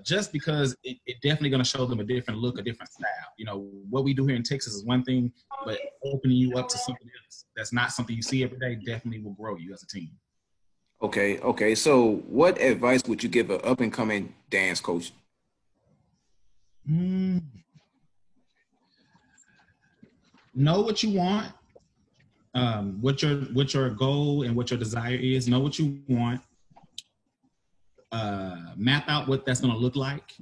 just because it definitely going to show them a different look, a different style. You know, what we do here in Texas is one thing, but opening you up to something else that's not something you see every day definitely will grow you as a team. Okay. So what advice would you give an up-and-coming dance coach? Know what you want, what your goal and what your desire is. Know what you want. Map out what that's going to look like.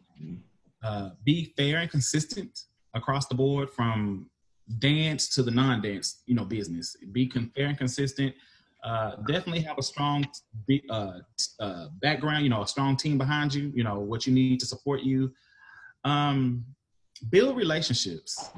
Be fair and consistent across the board, from dance to the non-dance, you know, business. Be fair and consistent. Definitely have a strong background, you know, a strong team behind you, you know, what you need to support you. Build relationships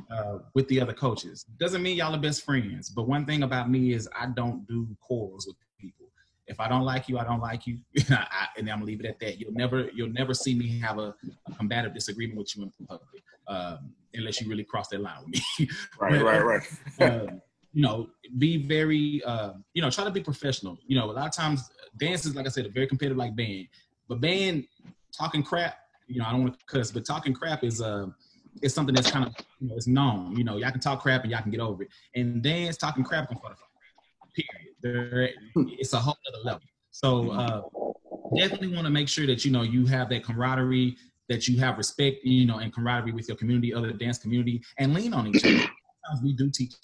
with the other coaches. Doesn't mean y'all are best friends, but one thing about me is I don't do quarrels with people. If I don't like you, I don't like you, and I'm gonna leave it at that. You'll never see me have a combative disagreement with you in public, unless you really cross that line with me. Right. be very, try to be professional. A lot of times dance is, like I said, a very competitive like band. But band talking crap, I don't want to cuss, but talking crap is something that's kind of, it's known. Y'all can talk crap and y'all can get over it. And dance talking crap can fight. Period. It's a whole other level. So definitely want to make sure that you have that camaraderie, that you have respect, and camaraderie with your community, other dance community, and lean on each other. Sometimes we do teach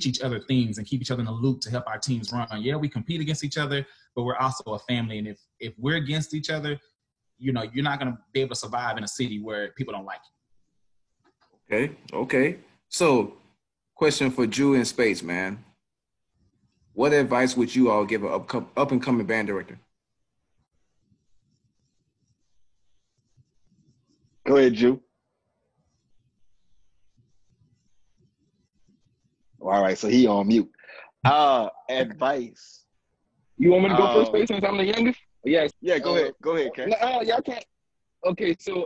each other things and keep each other in the loop to help our teams run. Yeah, we compete against each other, but we're also a family. And if we're against each other, you're not going to be able to survive in a city where people don't like you. Okay. So, question for Drew and Space, man. What advice would you all give an up and coming band director? Go ahead, Drew. All right, so he on mute. Advice. You want me to go first, Space, since I'm the youngest? Yes. Yeah, go ahead. Go ahead, Ken. Y'all can't. Okay, so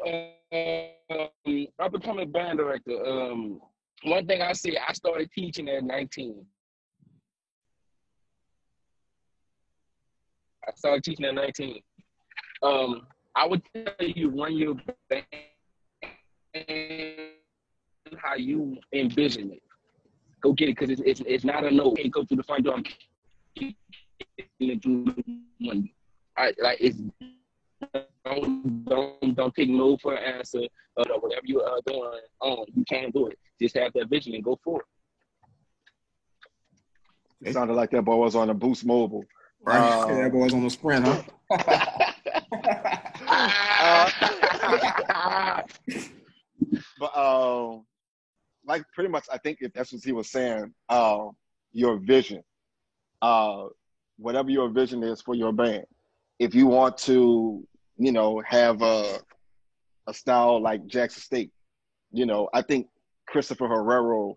up and coming band director. One thing I say, I started teaching at 19. I started teaching at 19. I would tell you, run your band how you envision it. Go get it, because it's not a no. Hey, go through the front door. Don't take no for an answer. Whatever you are doing, you can do it. Just have that vision and go for it. It sounded like that boy was on a Boost Mobile. Right. That boy was on the Sprint, huh? But like pretty much, I think if that's what he was saying, your vision, whatever your vision is for your band. If you want to, have a style like Jackson State, I think Christopher Herrero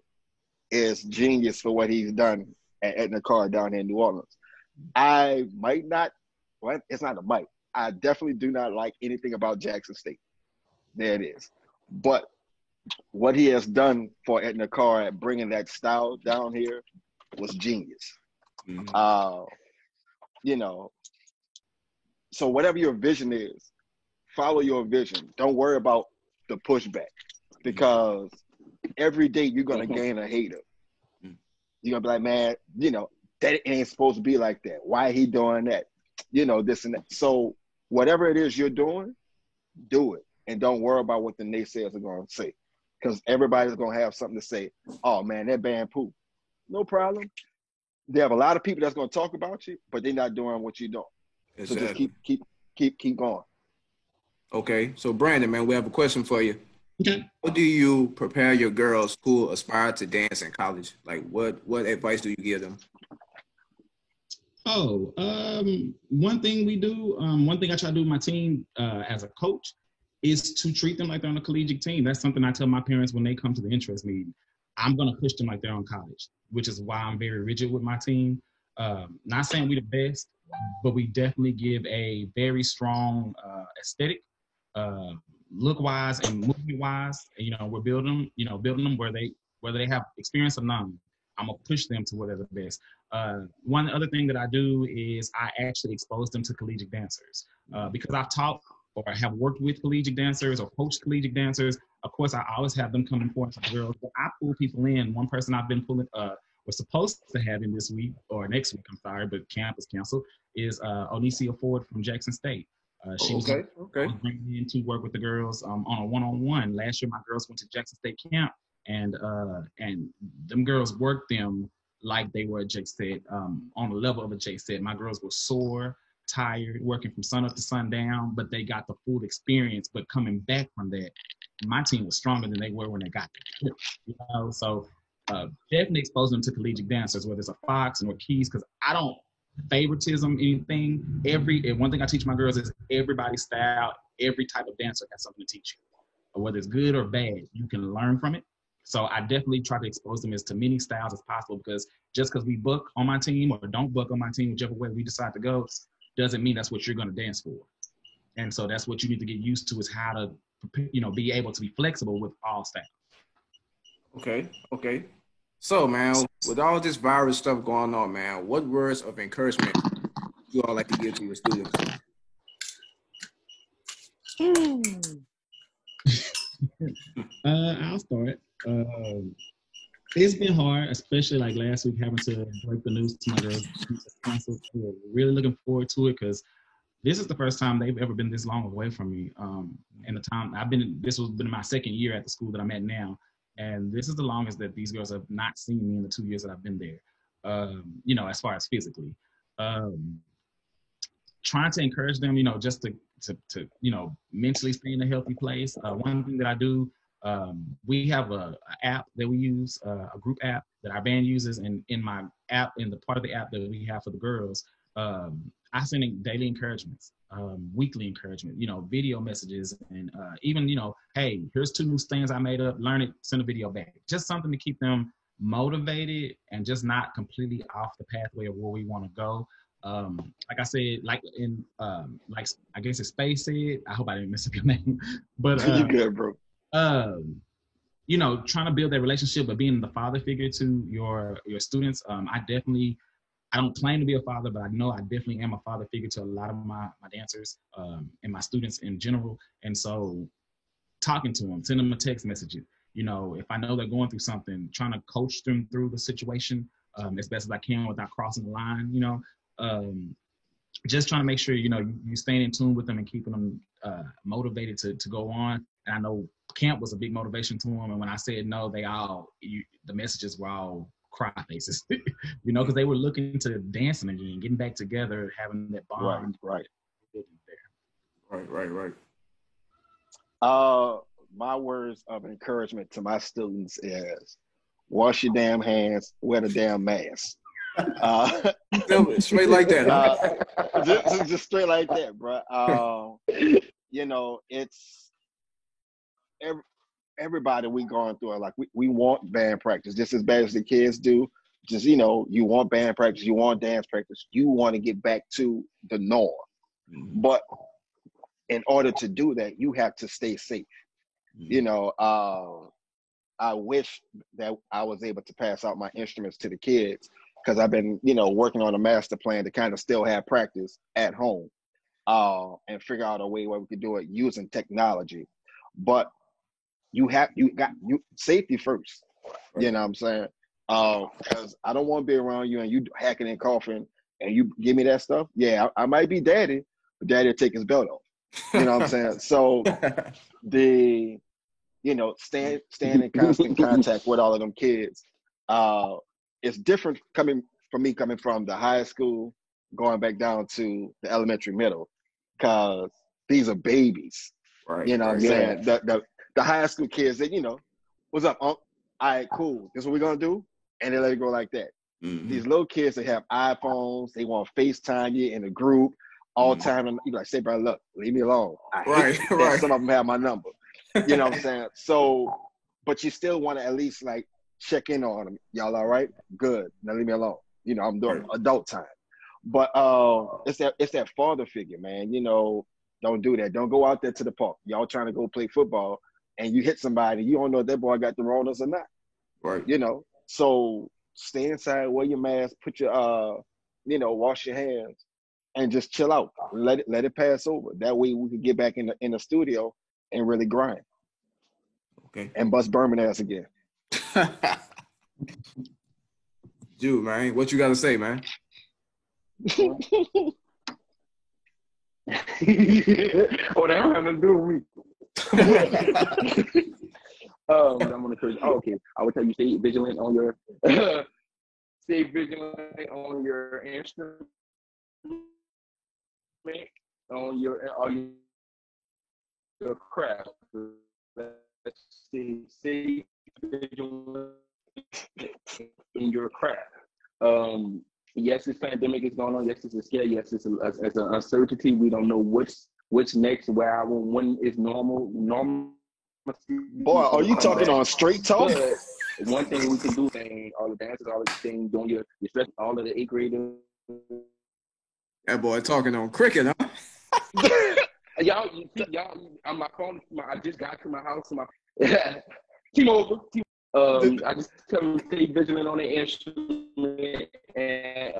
is genius for what he's done at Etna Carr down here in New Orleans. I might not, well, it's not a might. I definitely do not like anything about Jackson State. There it is. But what he has done for Etna Carr at bringing that style down here was genius. Mm-hmm. So whatever your vision is, follow your vision. Don't worry about the pushback, because every day you're going to gain a hater. You're going to be like, man, that ain't supposed to be like that. Why he doing that? This and that. So whatever it is you're doing, do it. And don't worry about what the naysayers are going to say, because everybody's going to have something to say. Oh, man, that band poop. No problem. They have a lot of people that's going to talk about you, but they're not doing what you're doing. Exactly. So just keep going. Okay. So, Brandon, man, we have a question for you. Okay. How do you prepare your girls who aspire to dance in college? Like, what advice do you give them? One thing we do, one thing I try to do with my team as a coach is to treat them like they're on a collegiate team. That's something I tell my parents when they come to the interest meeting. I'm going to push them like they're on college, which is why I'm very rigid with my team. Not saying we're the best, but we definitely give a very strong aesthetic, look-wise and movement-wise. We're building them whether they have experience or none. I'm going to push them to where they're the best. One other thing that I do is I actually expose them to collegiate dancers. Because I've taught or have worked with collegiate dancers or coached collegiate dancers, of course, I always have them come important to the girls. But I pull people in. One person I've been pulling, was supposed to have in this week or next week, I'm sorry, but camp is canceled, is Onicia Ford from Jackson State. She was bringing in to work with the girls on a one-on-one. Last year, my girls went to Jackson State camp, and them girls worked them like they were at Jake said, on the level of a Jake said. My girls were sore, tired, working from sun up to sundown, but they got the full experience. But coming back from that, my team was stronger than they were when they got there. So definitely expose them to collegiate dancers, whether it's a Fox or Keys, because I don't favoritism anything. One thing I teach my girls is everybody's style, every type of dancer has something to teach you. Whether it's good or bad, you can learn from it. So I definitely try to expose them as to many styles as possible, because just because we book on my team or don't book on my team, whichever way we decide to go, doesn't mean that's what you're going to dance for. And so that's what you need to get used to, is how to, be able to be flexible with all styles. Okay. So, man, with all this virus stuff going on, man, what words of encouragement you all like to give to your students? I'll start. It's been hard, especially like last week having to break the news to my girls. We're really looking forward to it because this is the first time they've ever been this long away from me. And the time this has been my second year at the school that I'm at now. And this is the longest that these girls have not seen me in the 2 years that I've been there, as far as physically. Trying to encourage them, just to mentally stay in a healthy place. One thing that I do, we have a app that we use, a group app that our band uses, and in my app, in the part of the app that we have for the girls, I send daily encouragements, weekly encouragement, video messages, and even, hey, here's 2 new things I made up, learn it, send a video back. Just something to keep them motivated and just not completely off the pathway of where we want to go. Like I said, like in I guess it's Space said, I hope I didn't mess up your name, but you good, bro. Trying to build that relationship, but being the father figure to your students. I don't claim to be a father, but I know I definitely am a father figure to a lot of my dancers and my students in general. And so talking to them, send them a text message. If I know they're going through something, trying to coach them through the situation as best as I can without crossing the line, just trying to make sure, you staying in tune with them and keeping them motivated to go on. And I know camp was a big motivation to them. And when I said no, the messages were all cry faces, because they were looking to dancing again, getting back together, having that bond. Right. My words of encouragement to my students is wash your damn hands, wear the damn mask. Straight like that. Just straight like that, bro. It's everybody we going through it. Like we want band practice just as bad as the kids do. Just you want band practice, you want dance practice, you want to get back to the norm. Mm-hmm. But in order to do that, you have to stay safe. Mm-hmm. I wish that I was able to pass out my instruments to the kids because I've been, working on a master plan to kind of still have practice at home and figure out a way where we could do it using technology. But you got safety first. Right. You know what I'm saying? Because I don't want to be around you and you hacking and coughing and you give me that stuff. Yeah, I might be daddy, but daddy will take his belt off. You know what I'm saying? So staying in constant contact with all of them kids. It's different coming from the high school, going back down to the elementary middle, because these are babies. Right. You know what I'm saying? The high school kids that, what's up, Unc? All right, cool. This is what we're going to do? And they let it go like that. Mm-hmm. These little kids that have iPhones, they want to FaceTime you in a group all the time. And you like, say, bro, look, leave me alone. Right. Some of them have my number. You know what I'm saying? So, but you still want to at least like check in on them. Y'all all right? Good. Now leave me alone. I'm doing adult time. But it's that father figure, man. Don't do that. Don't go out there to the park. Y'all trying to go play football and you hit somebody, you don't know if that boy got the Ronas or not. Right. So stay inside, wear your mask, put your wash your hands and just chill out. Let it pass over. That way we can get back in the studio and really grind. Okay. And bust Berman ass again. Dude, man, what you got to say, man? Oh, that don't have nothing to do with me. I'm gonna encourage. Okay, I would tell you stay vigilant on your instrument, on your craft. Let's stay vigilant in your craft. Yes, this pandemic is going on. Yes, it's a scare. Yes, it's an uncertainty. We don't know what's next. When is normal. Boy, are you talking on straight talk? But one thing we can do, all the dances, all the things, doing your stress, all of the 8th graders. That boy talking on cricket, huh? y'all, on my phone. I just got to my house. T-Mobile. I just tell them to stay vigilant on the instrument, and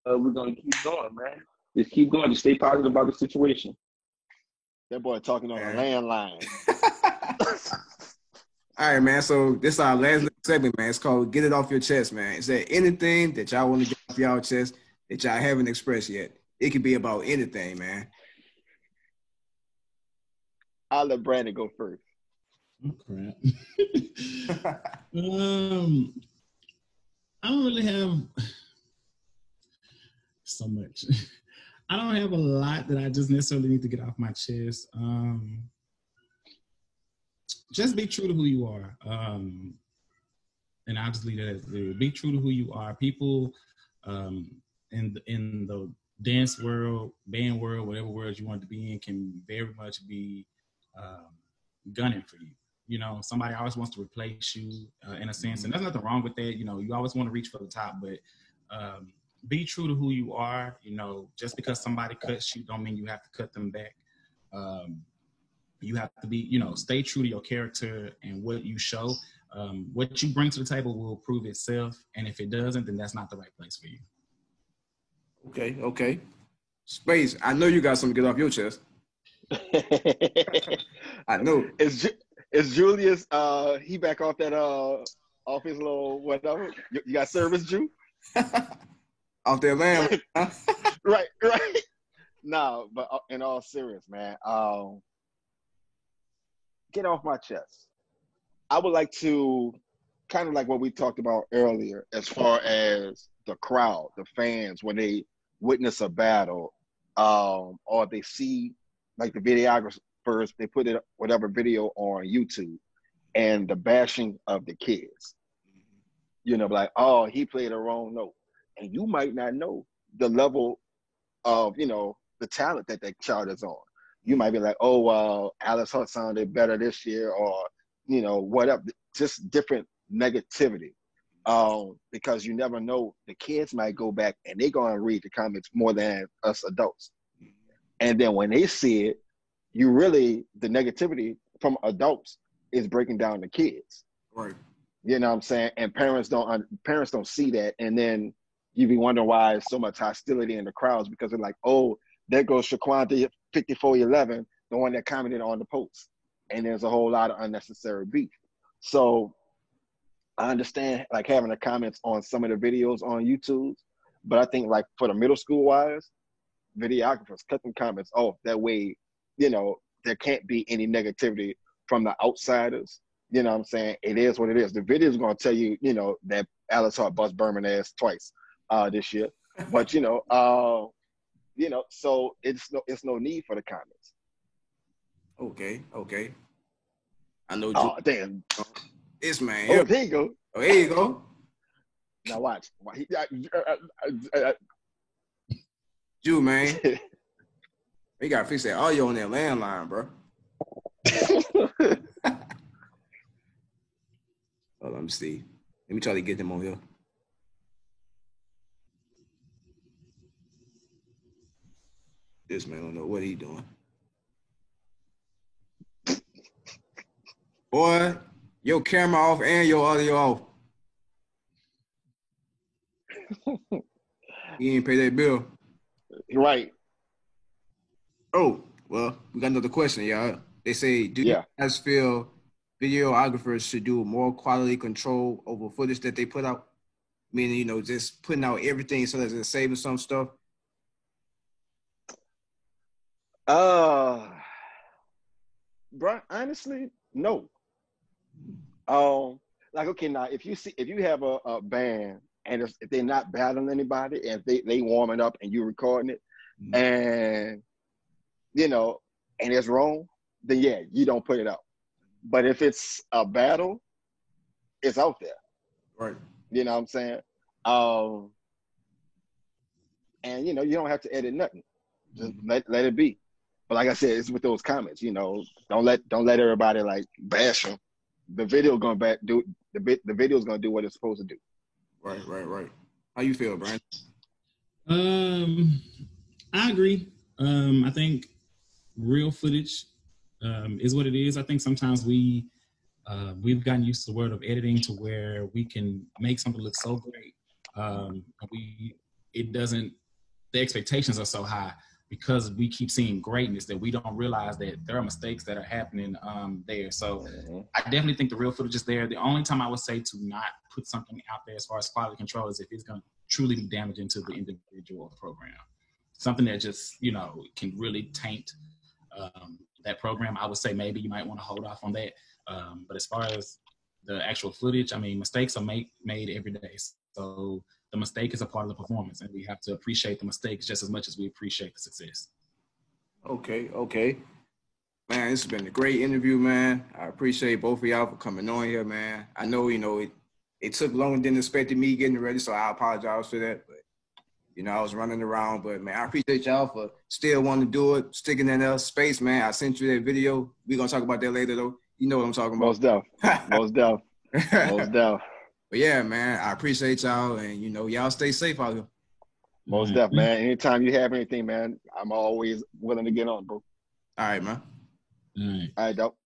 we're gonna keep going, man. Just keep going. Just stay positive about the situation. That boy talking on a landline. All right, man. So this is our last segment, man. It's called "Get It Off Your Chest," man. Is there anything that y'all want to get off y'all chest that y'all haven't expressed yet? It could be about anything, man. I'll let Brandon go first. Oh, crap. I don't really have so much. I don't have a lot that I just necessarily need to get off my chest. Just be true to who you are. And I'll just leave it as there. Be true to who you are. People in the dance world, band world, whatever world you want to be in, can very much be gunning for you. You know, somebody always wants to replace you in a sense, and there's nothing wrong with that. You know, you always want to reach for the top, but be true to who you are. You know, just because somebody cuts you don't mean you have to cut them back. You have to be, you know, stay true to your character and what you show. What you bring to the table will prove itself, and if it doesn't, then that's not the right place for you. Okay. Space, I know you got something to get off your chest. I know. Is Julius he back off that off his little whatever? You got service, Jew? Off their land. Right. No, but in all serious, man, get off my chest. I would like to kind of like what we talked about earlier, as far as the crowd, the fans, when they witness a battle, or they see like the videographers, they put it whatever video on YouTube, and the bashing of the kids. You know, like, oh, he played a wrong note, and you might not know the level of, you know, the talent that child is on. You might be like, oh, well, Alice Hunt sounded better this year, or, you know, whatever, just different negativity. Because you never know, the kids might go back and they're going to read the comments more than us adults. And then when they see it, the negativity from adults is breaking down the kids. Right. You know what I'm saying? And parents don't see that. And then you be wondering why there's so much hostility in the crowds, because they're like, oh, there goes Shaquanta 5411, the one that commented on the post. And there's a whole lot of unnecessary beef. So I understand like having the comments on some of the videos on YouTube, but I think like for the middle school wise, videographers cut them comments off. That way, you know, there can't be any negativity from the outsiders. You know what I'm saying? It is what it is. The video is going to tell you, you know, that Alice Hart bust Berman ass twice this year. But, you know, so it's no need for the comments. Okay. I know. Oh, damn. This man. Oh, there you go. Oh, there you go. Now watch. Jew, man. We got to fix that audio on that landline, bro. Hold on, let me see. Let me try to get them on here. This man don't know what he doing. Boy, your camera off and your audio off. You ain't pay that bill. Right. Oh, well, we got another question, y'all. They say, do you guys feel videographers should do more quality control over footage that they put out? Meaning, you know, just putting out everything so that it's saving some stuff? Bro, honestly, no. Like, okay, now if you have a band and if they're not battling anybody and they warming up and you recording it, and you know, and it's wrong, then yeah, you don't put it out. But if it's a battle, it's out there. Right. You know what I'm saying? And you know, you don't have to edit nothing. Just let it be. But like I said, it's with those comments, you know, don't let everybody like bash them. The video gonna do the video's gonna do what it's supposed to do. Right. How you feel, Brian? I agree. I think real footage is what it is. I think sometimes we We've gotten used to the word of editing to where we can make something look so great. The expectations are so high because we keep seeing greatness that we don't realize that there are mistakes that are happening there. So I definitely think the real footage is there. The only time I would say to not put something out there as far as quality control is if it's going to truly be damaging to the individual or the program. Something that just, can really taint that program. I would say maybe you might want to hold off on that. But as far as the actual footage, mistakes are made every day. So the mistake is a part of the performance, and we have to appreciate the mistakes just as much as we appreciate the success. Okay. Man, this has been a great interview, man. I appreciate both of y'all for coming on here, man. I know, it took longer than expected me getting ready, so I apologize for that. But, I was running around. But, man, I appreciate y'all for still wanting to do it, sticking in that space, man. I sent you that video. We're going to talk about that later, though. You know what I'm talking about. Most deaf. But yeah, man, I appreciate y'all, and y'all stay safe out here. Most deaf, man. Anytime you have anything, man, I'm always willing to get on, bro. All right, man. All right. All right, dope.